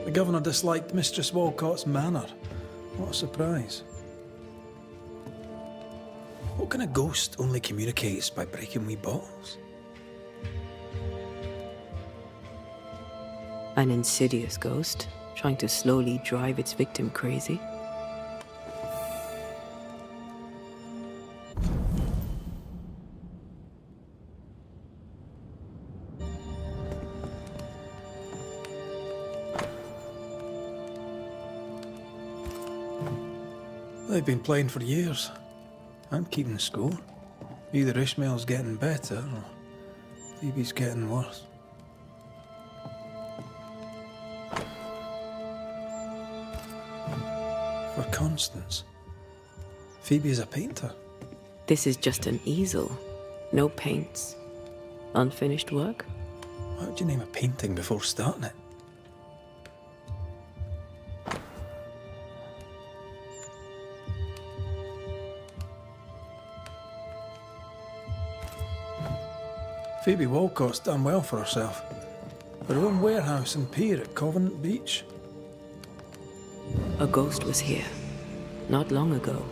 The governor disliked Mistress Walcott's manner. What a surprise. What kind of ghost only communicates by breaking wee bottles? An insidious ghost, trying to slowly drive its victim crazy. They've been playing for years. I'm keeping score. Either Ishmael's getting better or Phoebe's getting worse. For Constance, Phoebe is a painter. This is just an easel. No paints. Unfinished work? Why would you name a painting before starting it? Phoebe Walcott's done well for herself. Her own warehouse and pier at Covenant Beach. A ghost was here, not long ago.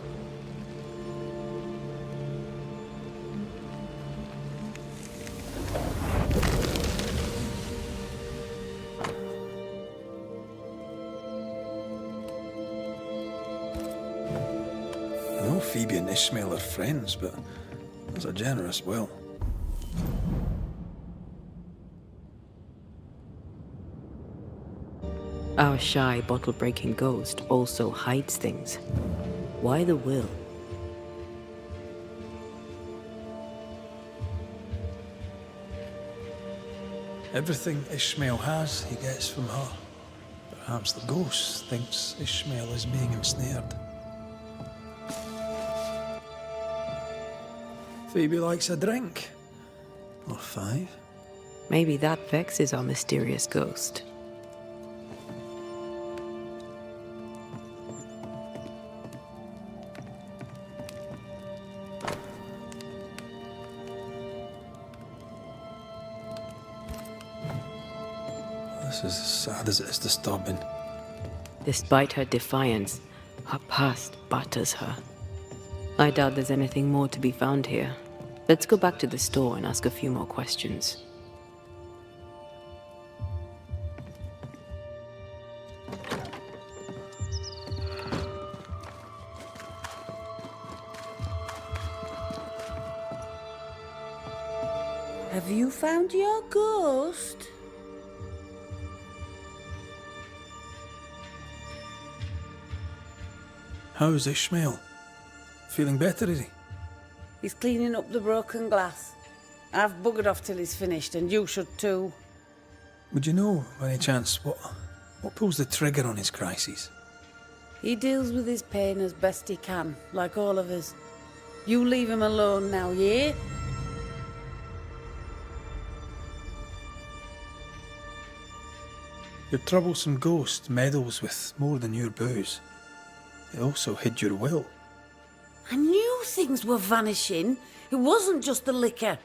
I know Phoebe and Ishmael are friends, but there's a generous will. Our shy, bottle-breaking ghost also hides things. Why the will? Everything Ishmael has, he gets from her. Perhaps the ghost thinks Ishmael is being ensnared. Phoebe likes a drink. Or 5. Maybe that vexes our mysterious ghost. This is as sad as it is disturbing. Despite her defiance, her past batters her. I doubt there's anything more to be found here. Let's go back to the store and ask a few more questions. Have you found your ghost? How's Ishmael? Feeling better, is he? He's cleaning up the broken glass. I've buggered off till he's finished, and you should too. Would you know, by any chance, what pulls the trigger on his crises? He deals with his pain as best he can, like all of us. You leave him alone now, yeah? Your troublesome ghost meddles with more than your booze. It also hid your will. I knew things were vanishing. It wasn't just the liquor.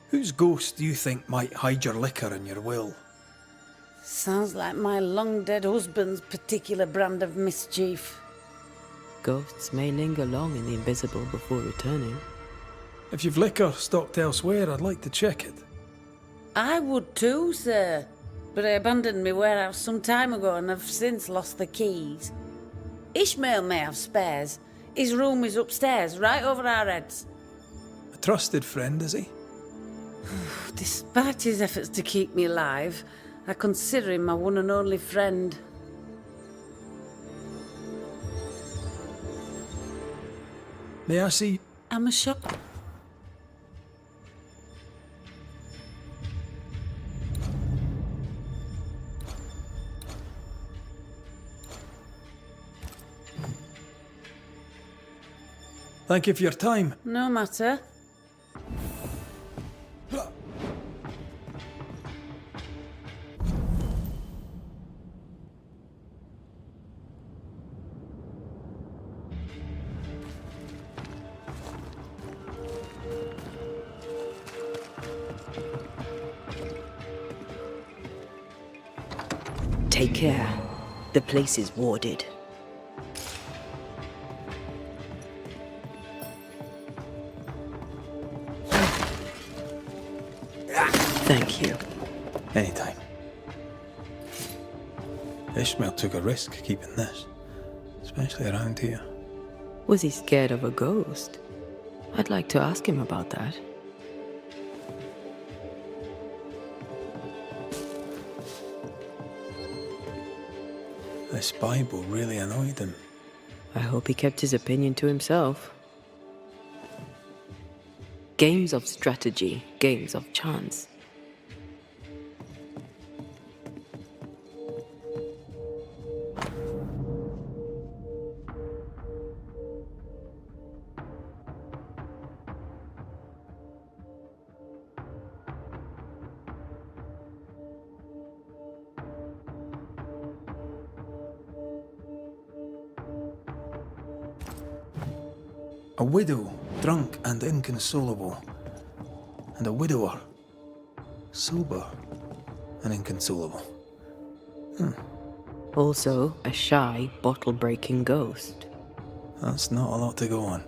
Whose ghost do you think might hide your liquor and your will? Sounds like my long-dead husband's particular brand of mischief. Ghosts may linger long in the invisible before returning. If you've liquor stocked elsewhere, I'd like to check it. I would too, sir. But I abandoned my warehouse some time ago and have since lost the keys. Ishmael may have spares. His room is upstairs, right over our heads. A trusted friend, is he? Despite his efforts to keep me alive, I consider him my one and only friend. May I see? I'm a shop. Thank you for your time. No matter. Take care. The place is warded. Thank you. Anytime. Ishmael took a risk keeping this, especially around here. Was he scared of a ghost? I'd like to ask him about that. This Bible really annoyed him. I hope he kept his opinion to himself. Games of strategy, games of chance. A widow, drunk and inconsolable, and a widower, sober and inconsolable. Also, a shy, bottle-breaking ghost. That's not a lot to go on.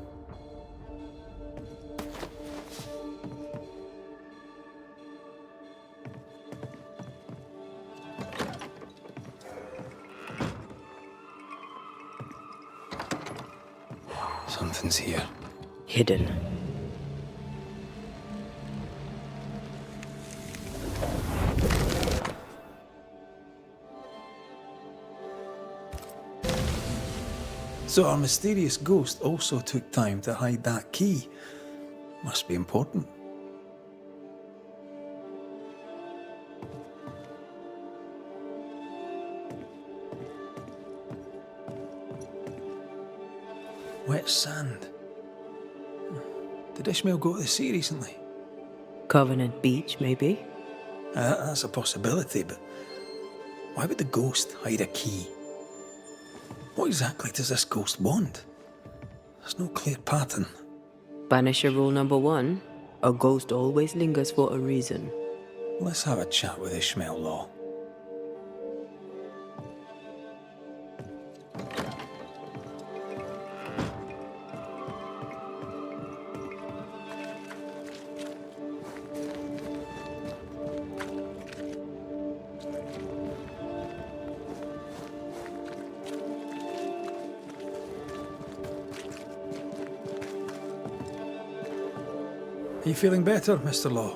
Something's here. Hidden. So our mysterious ghost also took time to hide that key. Must be important. Wet sand. Did Ishmael go to the sea recently? Covenant Beach, maybe? That's a possibility, but why would the ghost hide a key? What exactly does this ghost want? There's no clear pattern. Banisher rule number 1, a ghost always lingers for a reason. Let's have a chat with Ishmael Law. Are you feeling better, Mr. Law?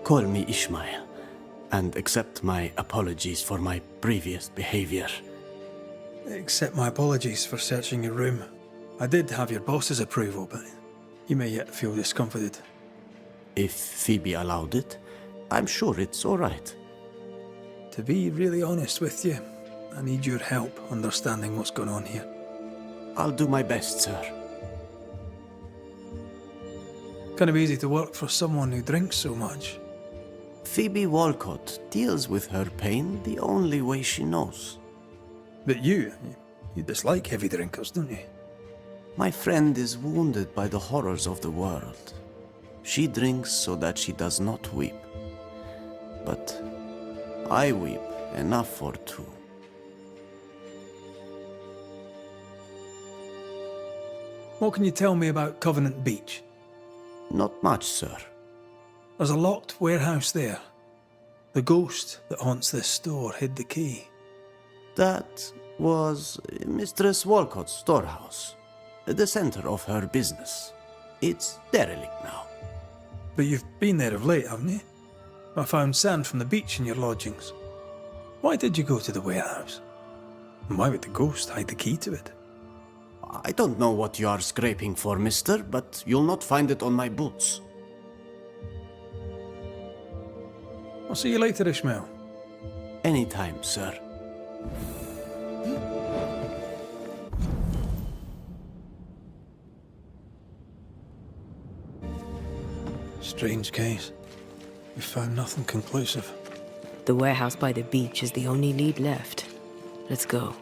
Call me Ishmael, and accept my apologies for my previous behavior. Accept my apologies for searching your room. I did have your boss's approval, but you may yet feel discomfited. If Phoebe allowed it, I'm sure it's all right. To be really honest with you, I need your help understanding what's going on here. I'll do my best, sir. Kind of easy to work for someone who drinks so much. Phoebe Walcott deals with her pain the only way she knows. But you dislike heavy drinkers, don't you? My friend is wounded by the horrors of the world. She drinks so that she does not weep. But I weep enough for two. What can you tell me about Covenant Beach? Not much, sir. There's a locked warehouse there. The ghost that haunts this store hid the key. That was Mistress Walcott's storehouse, the center of her business. It's derelict now. But you've been there of late, haven't you? I found sand from the beach in your lodgings. Why did you go to the warehouse? And why would the ghost hide the key to it? I don't know what you are scraping for, mister, but you'll not find it on my boots. I'll see you later, Ishmael. Anytime, sir. Strange case. We found nothing conclusive. The warehouse by the beach is the only lead left. Let's go.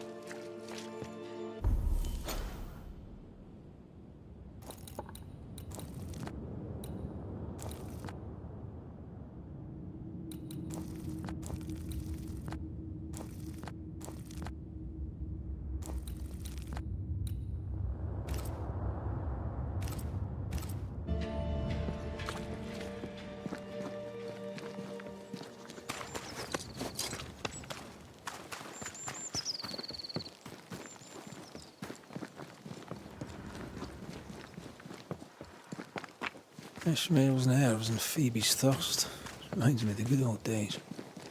Ishmael's nerves and Phoebe's thirst. Reminds me of the good old days.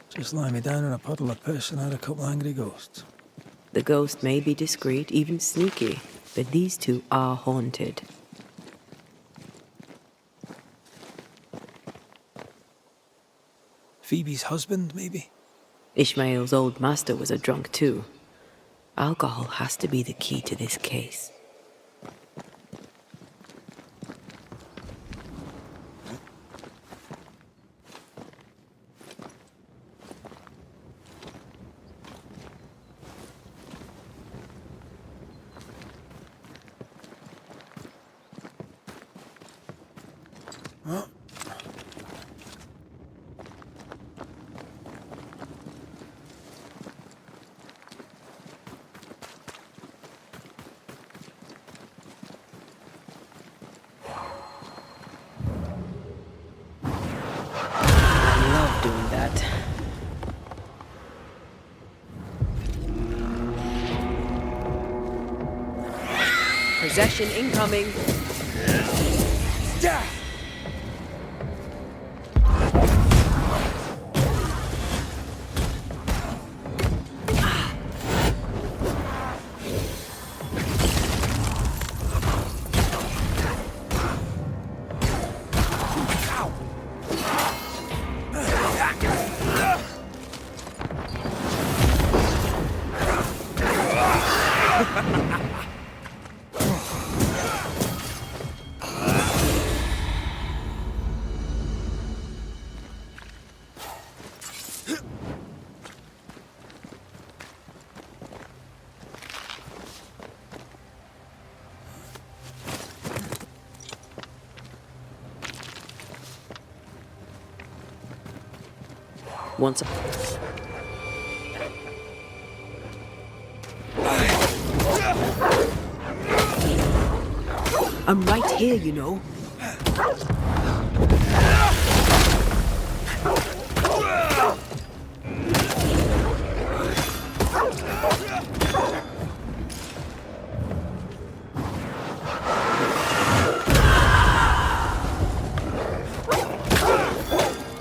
Just lie me down in a puddle of piss and had a couple of angry ghosts. The ghost may be discreet, even sneaky, but these two are haunted. Phoebe's husband, maybe? Ishmael's old master was a drunk too. Alcohol has to be the key to this case. Doing that. Possession incoming. Once I'm right here, you know.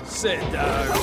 Sit down.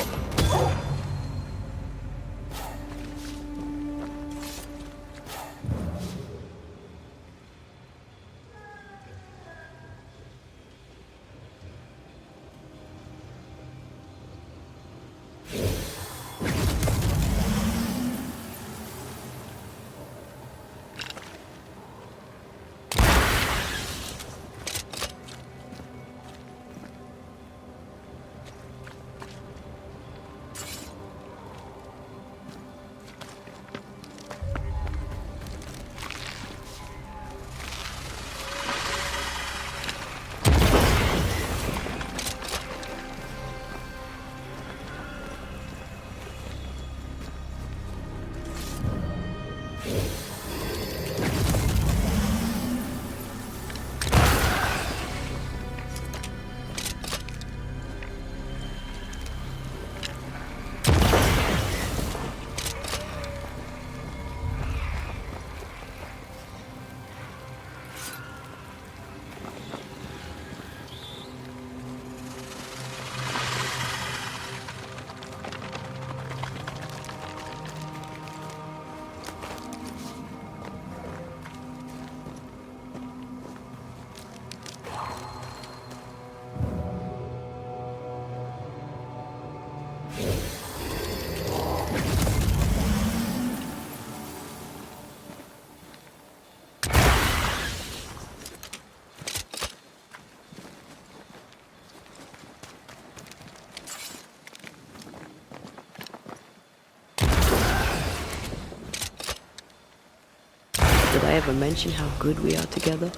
ever mention how good we are together?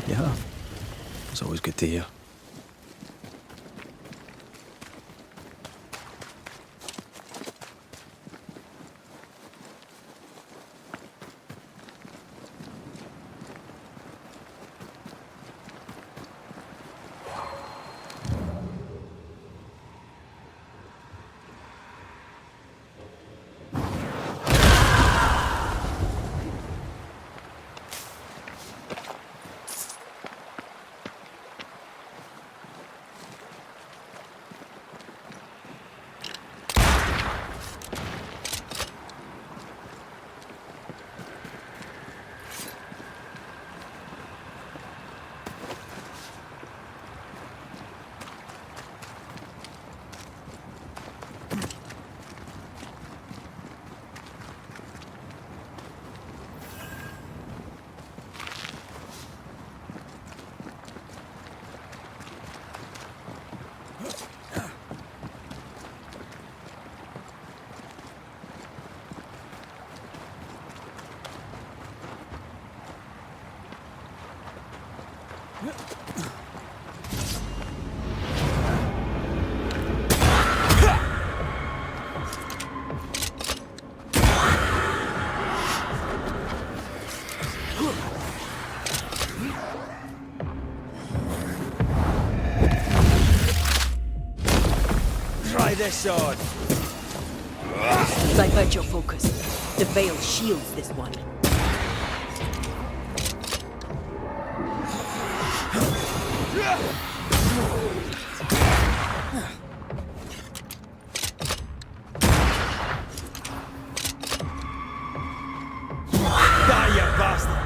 Yeah. It's always good to hear. Try this on. Divert your focus. The veil shields this one. Die, you bastard!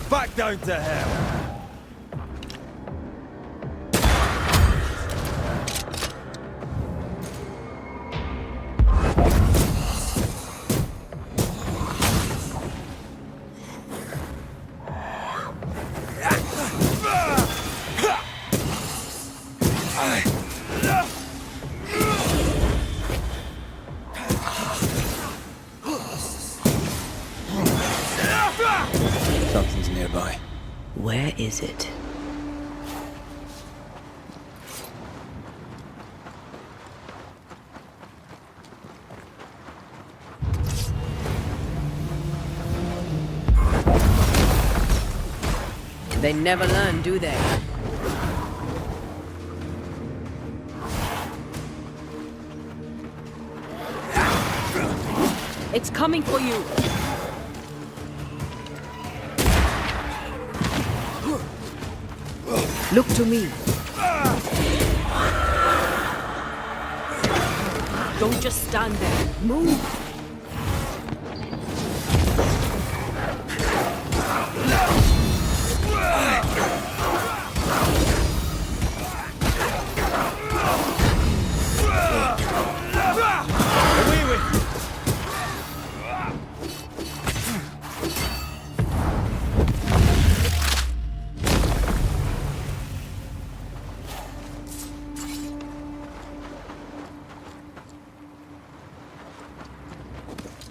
Back down to hell! Something's nearby. Where is it? They never learn, do they? It's coming for you! Look to me. Don't just stand there. Move!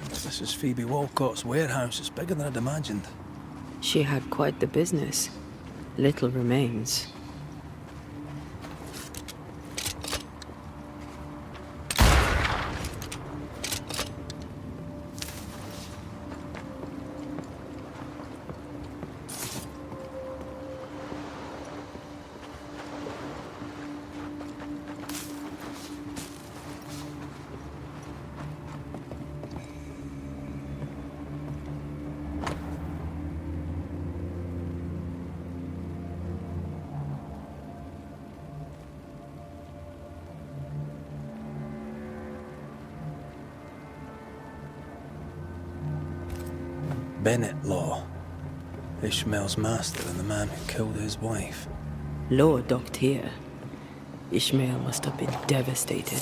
This is Phoebe Walcott's warehouse. It's bigger than I'd imagined. She had quite the business. Little remains. Bennett Law. Ishmael's master and the man who killed his wife. Law docked here. Ishmael must have been devastated.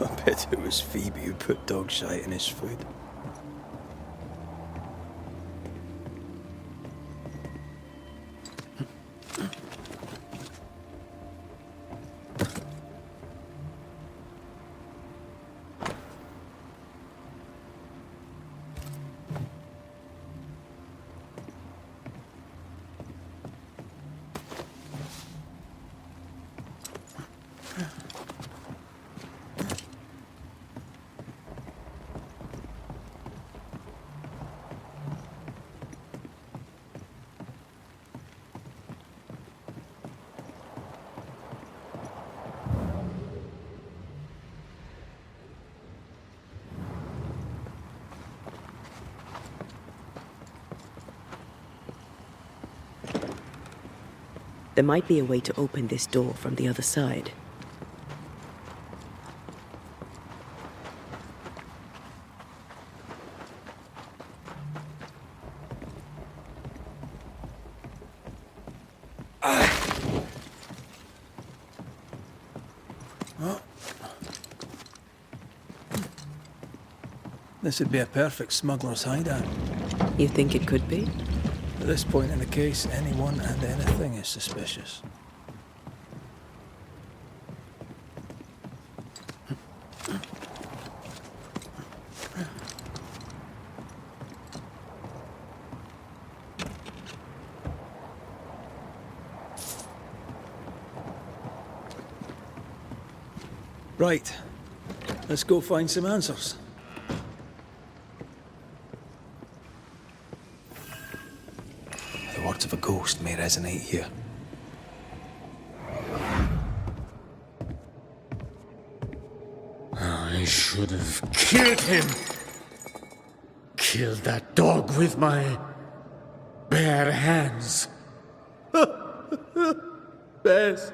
I bet it was Phoebe who put dog shite in his food. There might be a way to open this door from the other side. This would be a perfect smuggler's hideout. You think it could be? At this point in the case, anyone and anything is suspicious. Right, let's go find some answers. The words of a ghost may resonate here. I should have killed him. Killed that dog with my bare hands. Bess,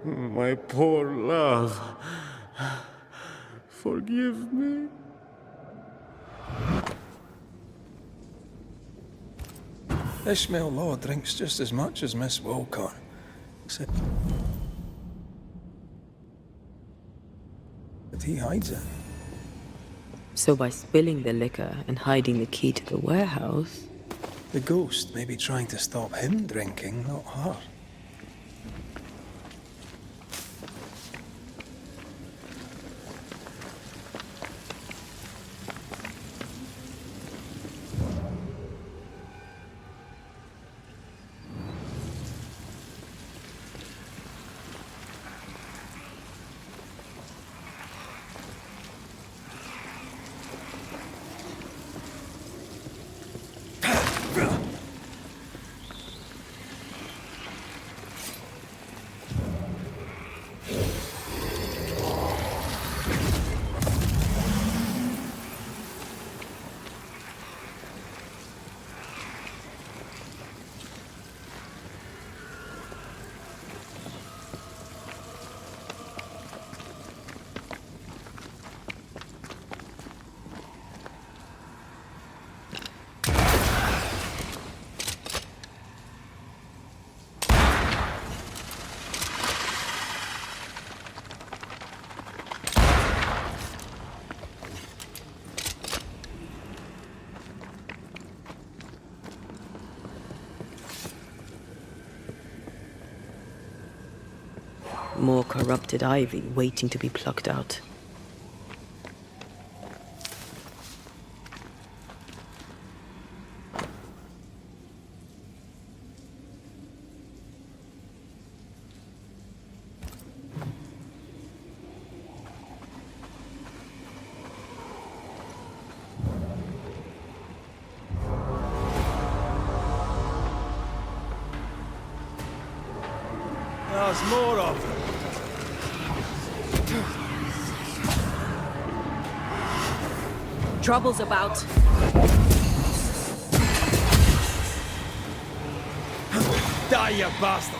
my poor love. Forgive me. Ishmael Law drinks just as much as Miss Wilcott, except that he hides it. So by spilling the liquor and hiding the key to the warehouse... The ghost may be trying to stop him drinking, not her. More corrupted ivy waiting to be plucked out. There's more of them. Trouble's about. Die, you bastard!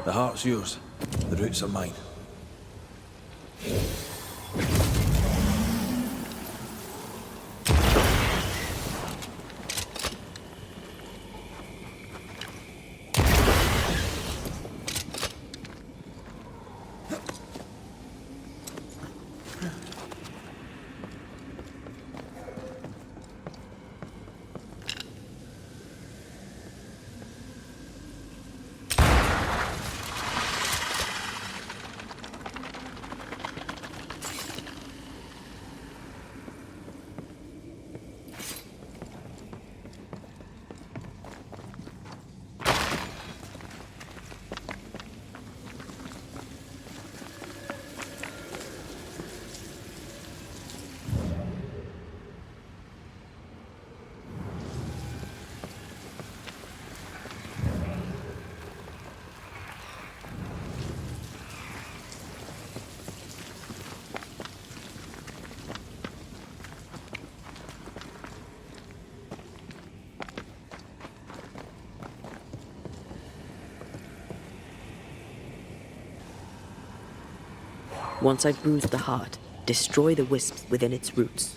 The heart's yours. The roots are mine. Once I've bruised the heart, destroy the wisps within its roots.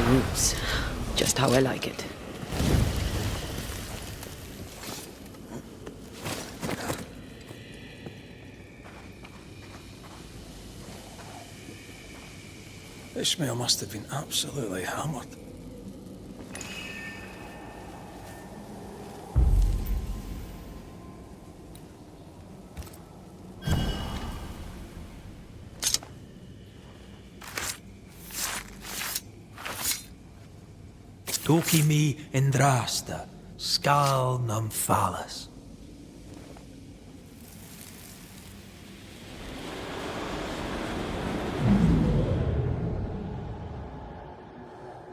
Roots. Just how I like it. Ishmael must have been absolutely hammered. Toki mi indrasta, skal nam falas.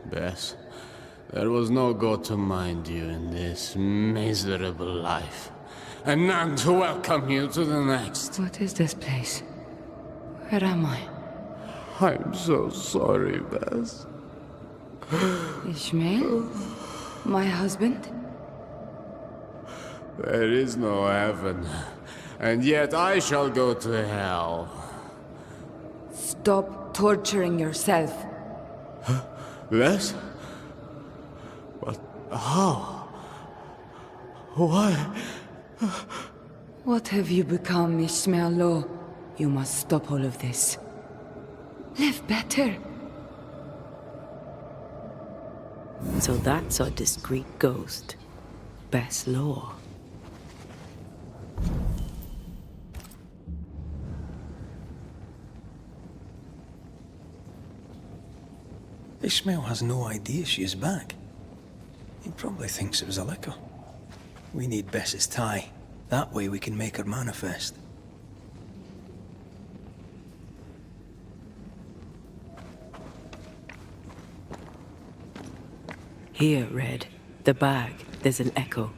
Bess, there was no God to mind you in this miserable life, and none to welcome you to the next. What is this place? Where am I? I'm so sorry, Bess. Ishmael? My husband? There is no heaven, and yet I shall go to hell. Stop torturing yourself. Bess? But how? Why? What have you become, Ishmael Law? You must stop all of this. Live better. So that's our discreet ghost. Best Law. Ishmael has no idea she is back. He probably thinks it was a liquor. We need Bess's tie. That way we can make her manifest. Here, Red. The bag. There's an echo.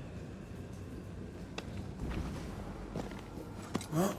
What?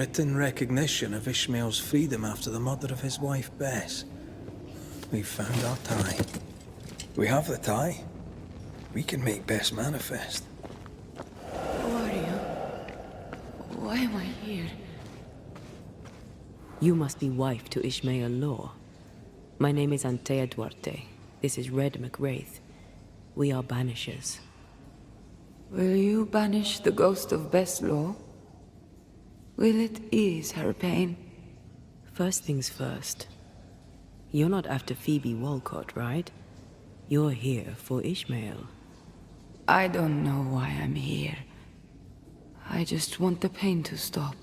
written recognition of Ishmael's freedom after the murder of his wife Bess. We've found our tie. We have the tie. We can make Bess manifest. Who are you? Why am I here? You must be wife to Ishmael Law. My name is Antea Duarte. This is Red McWraith. We are Banishers. Will you banish the ghost of Bess Law? Will it ease her pain? First things first. You're not after Phoebe Walcott, right? You're here for Ishmael. I don't know why I'm here. I just want the pain to stop.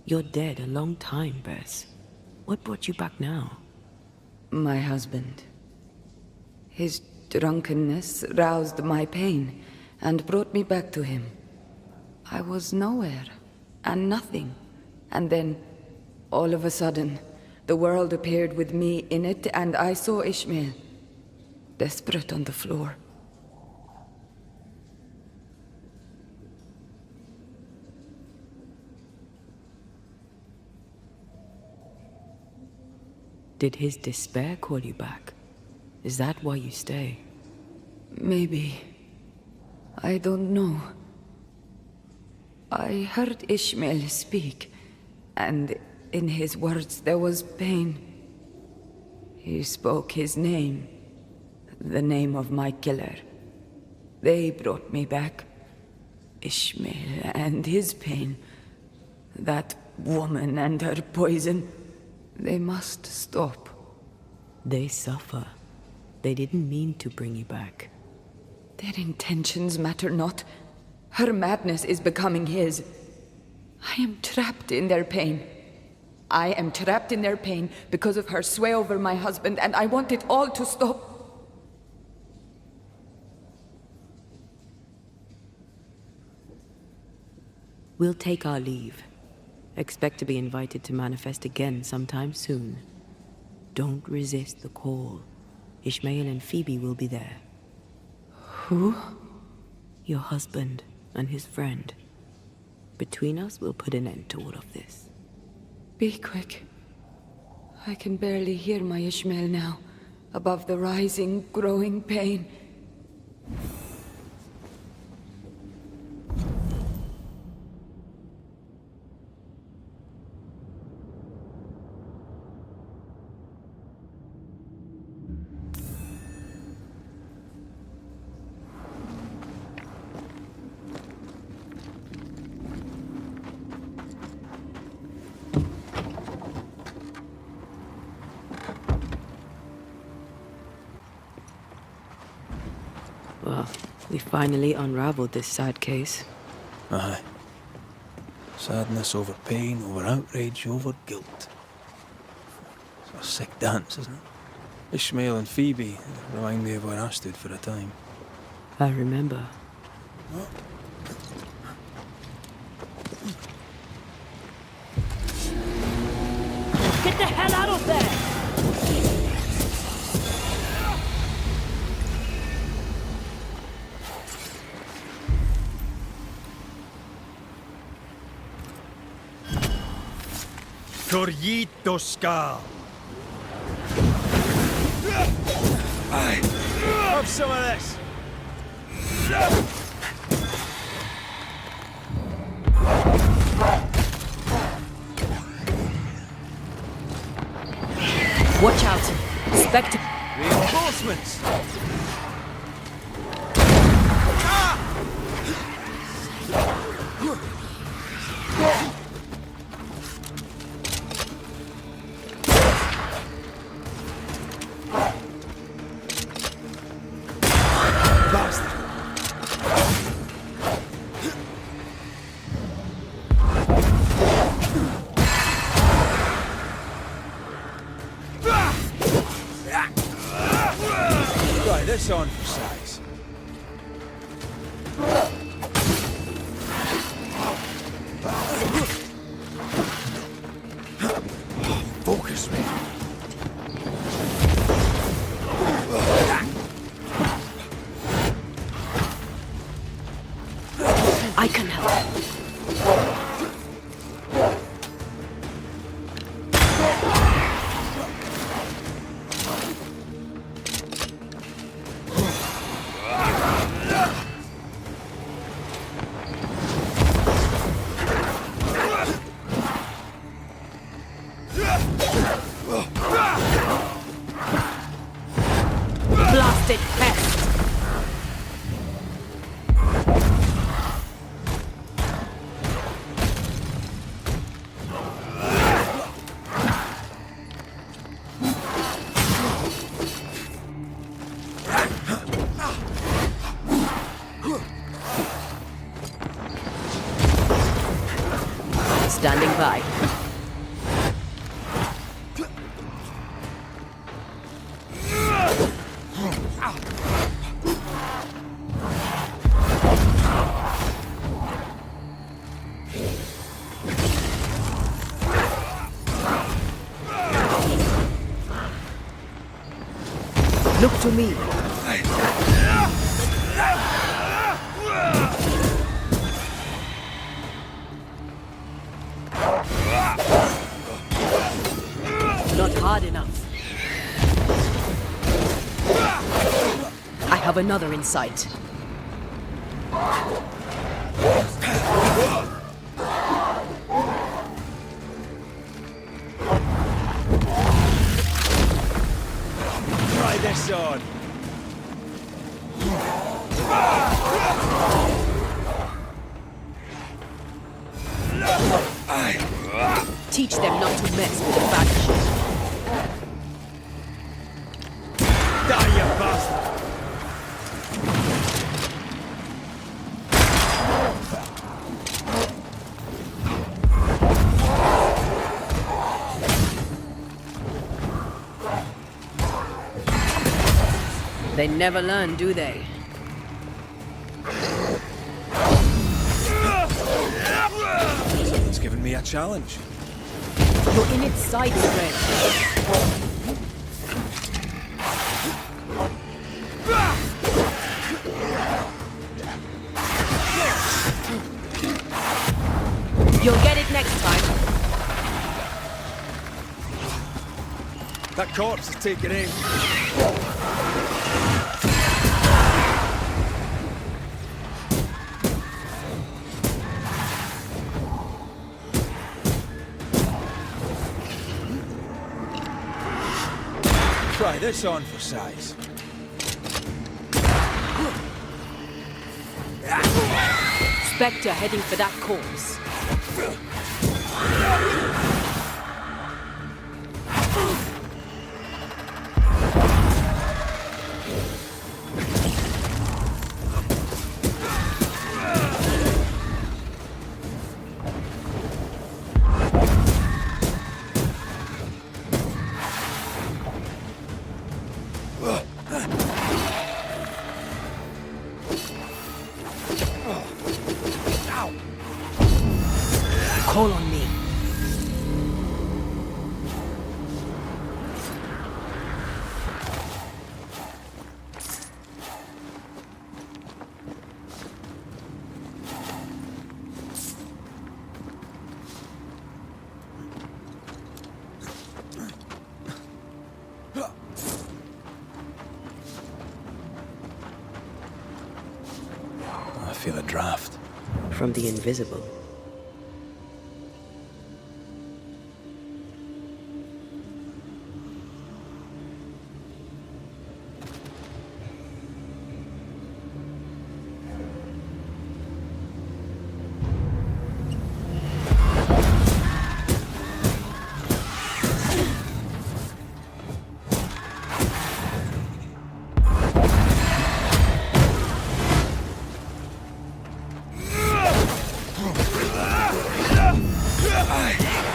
You're dead a long time, Bess. What brought you back now? My husband. His drunkenness roused my pain and brought me back to him. I was nowhere and nothing. And then, all of a sudden, the world appeared with me in it, and I saw Ishmael, desperate on the floor. Did his despair call you back? Is that why you stay? Maybe. I don't know. I heard Ishmael speak, and in his words there was pain. He spoke his name, the name of my killer. They brought me back. Ishmael and his pain. That woman and her poison. They must stop. They suffer. They didn't mean to bring you back. Their intentions matter not. Her madness is becoming his. I am trapped in their pain. I am trapped in their pain because of her sway over my husband, and I want it all to stop. We'll take our leave. Expect to be invited to manifest again sometime soon. Don't resist the call. Ishmael and Phoebe will be there. Who? Your husband and his friend. Between us, we'll put an end to all of this. Be quick. I can barely hear my Ishmael now, above the rising, growing pain. Well, we finally unraveled this sad case. Aye. Sadness over pain, over outrage, over guilt. It's a sick dance, isn't it? Ishmael and Phoebe remind me of where I stood for a time. I remember. Get the hell out of there! Corrito Skal. Have some of this. Watch out! Spectre! Reinforcements! Right, this on for size. Focus me. Blasted pest! Standing by. Look to me. Not hard enough. I have another in sight. Try this on. Teach them not to mess with the Banishers. Die, you bastard! They never learn, do they? Someone's given me a challenge. You're in its sights, Red. You'll get it next time. That corpse is taking aim. Try this on for size. Spectre heading for that corpse. Call on me. I feel a draft. From the invisible.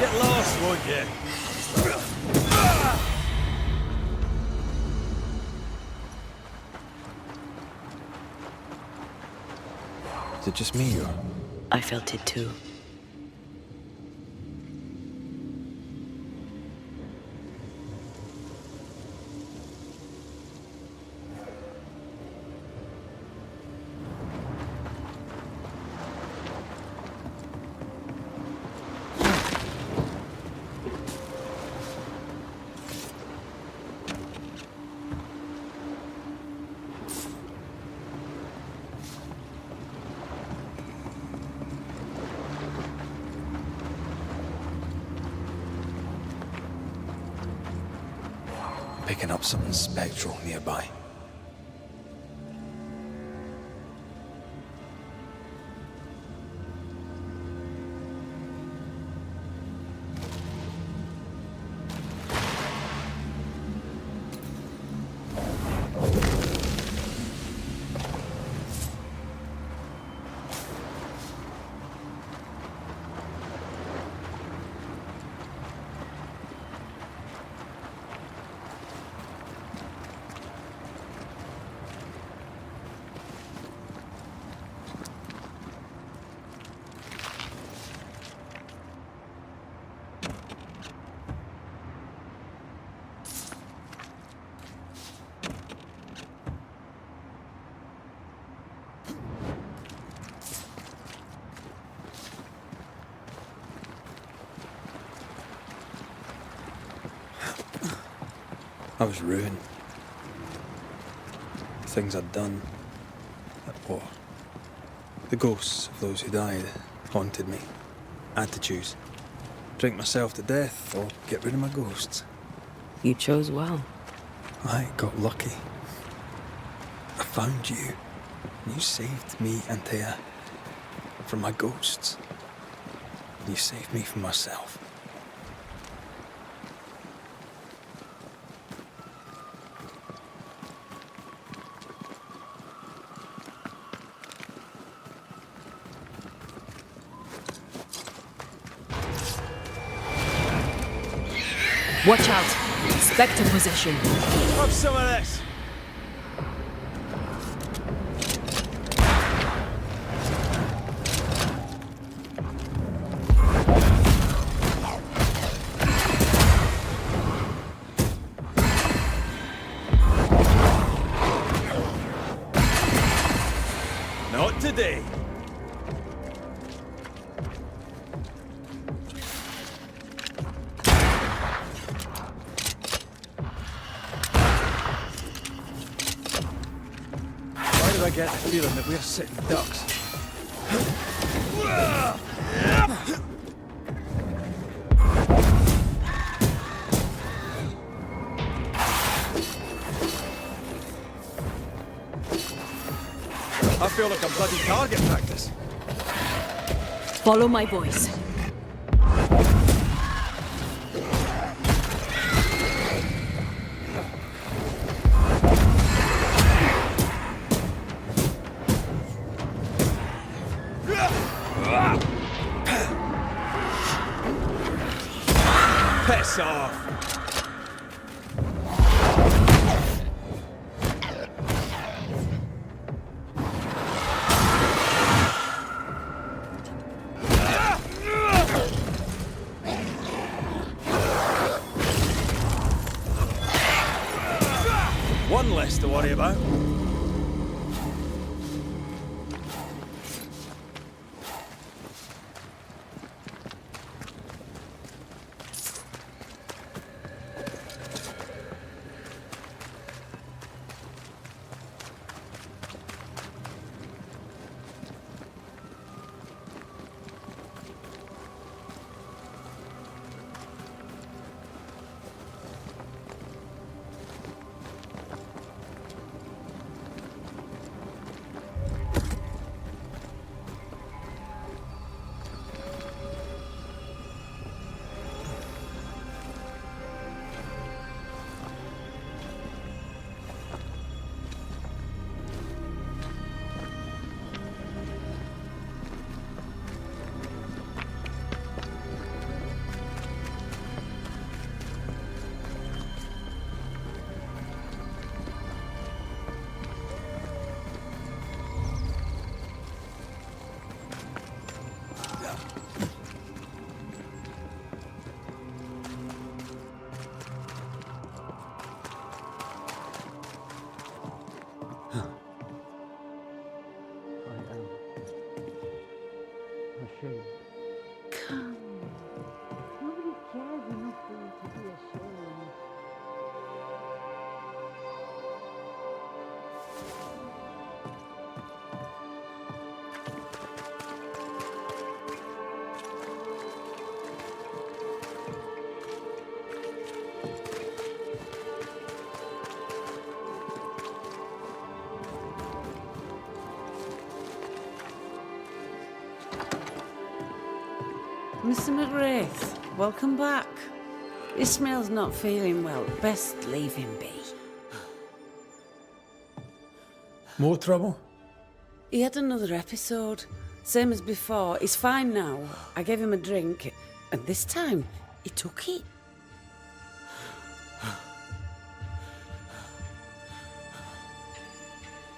Get lost, won't you? Is it just me, or? I felt it too. picking up something spectral nearby. I was ruined. The things I'd done, that war. The ghosts of those who died haunted me. I had to choose. Drink myself to death or get rid of my ghosts. You chose well. I got lucky. I found you. And you saved me, Antea, from my ghosts. You saved me from myself. Watch out! Spectre possession. Have some of this. Not today. I get the feeling that we're sitting ducks. I feel like a bloody target practice. Follow my voice. Piss off! One less to worry about. Mr. McGrath, welcome back. Ishmael's not feeling well. Best leave him be. More trouble? He had another episode. Same as before. He's fine now. I gave him a drink, and this time, he took it.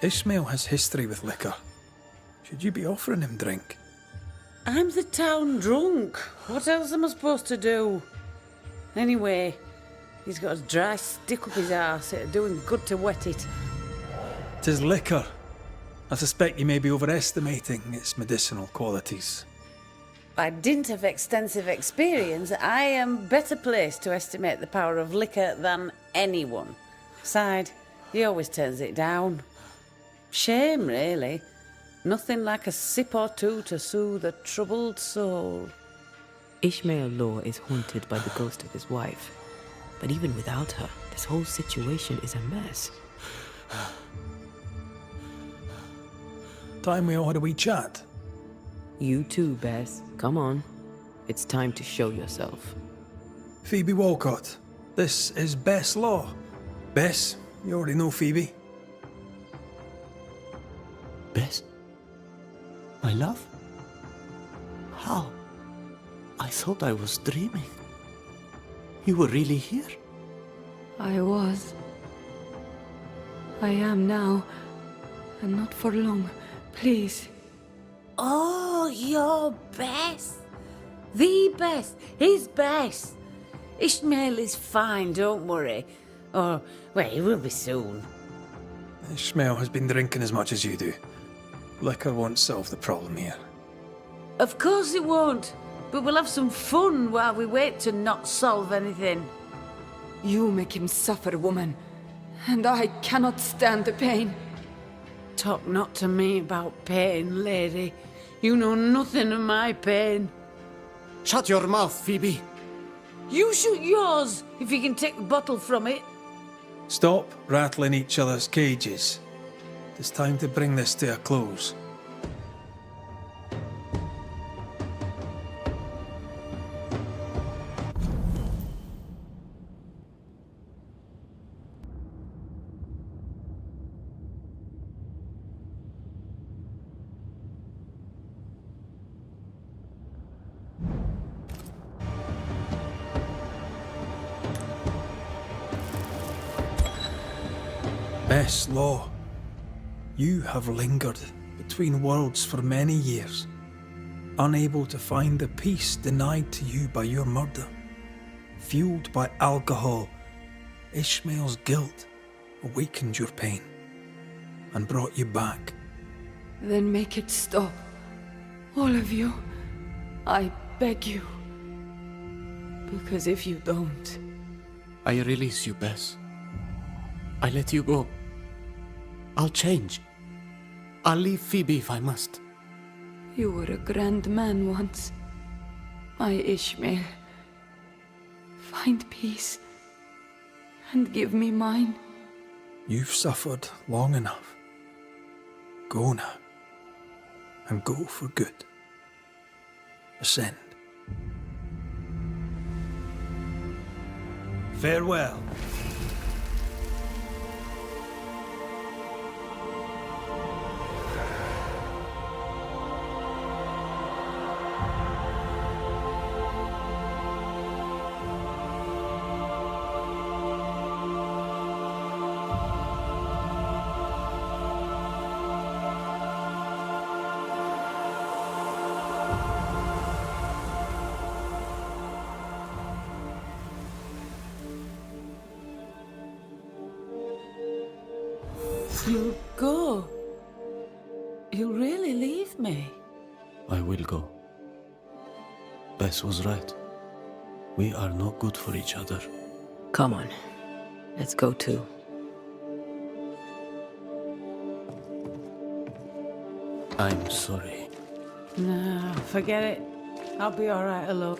Ishmael has history with liquor. Should you be offering him drink? I'm the town drunk. What else am I supposed to do? Anyway, he's got a dry stick up his arse. It'll do him good to wet it. 'Tis liquor. I suspect you may be overestimating its medicinal qualities. By dint of extensive experience, I am better placed to estimate the power of liquor than anyone. Besides, he always turns it down. Shame, really. Nothing like a sip or two to soothe a troubled soul. Ishmael Law is haunted by the ghost of his wife. But even without her, this whole situation is a mess. Time we all had a wee chat. You too, Bess. Come on. It's time to show yourself. Phoebe Walcott, this is Bess Law. Bess, you already know Phoebe. Bess? My love? How? I thought I was dreaming. You were really here? I was. I am now. And not for long. Please. Oh, you're Bess. The Bess. His Bess. Ishmael is fine, don't worry. Or, well, he will be soon. Ishmael has been drinking as much as you do. Liquor won't solve the problem here. Of course it won't. But we'll have some fun while we wait to not solve anything. You make him suffer, woman. And I cannot stand the pain. Talk not to me about pain, lady. You know nothing of my pain. Shut your mouth, Phoebe. You shoot yours, if you can take the bottle from it. Stop rattling each other's cages. It's time to bring this to a close. Bess Law, you have lingered between worlds for many years, unable to find the peace denied to you by your murder. Fueled by alcohol, Ishmael's guilt awakened your pain and brought you back. Then make it stop. All of you. I beg you. Because if you don't... I release you, Bess. I let you go. I'll change. I'll leave Phoebe if I must. You were a grand man once. My Ishmael. Find peace. And give me mine. You've suffered long enough. Go now. And go for good. Ascend. Farewell. You'll go. You'll really leave me. I will go. Bess was right. We are not good for each other. Come on. Let's go too. I'm sorry. No, forget it. I'll be all right alone.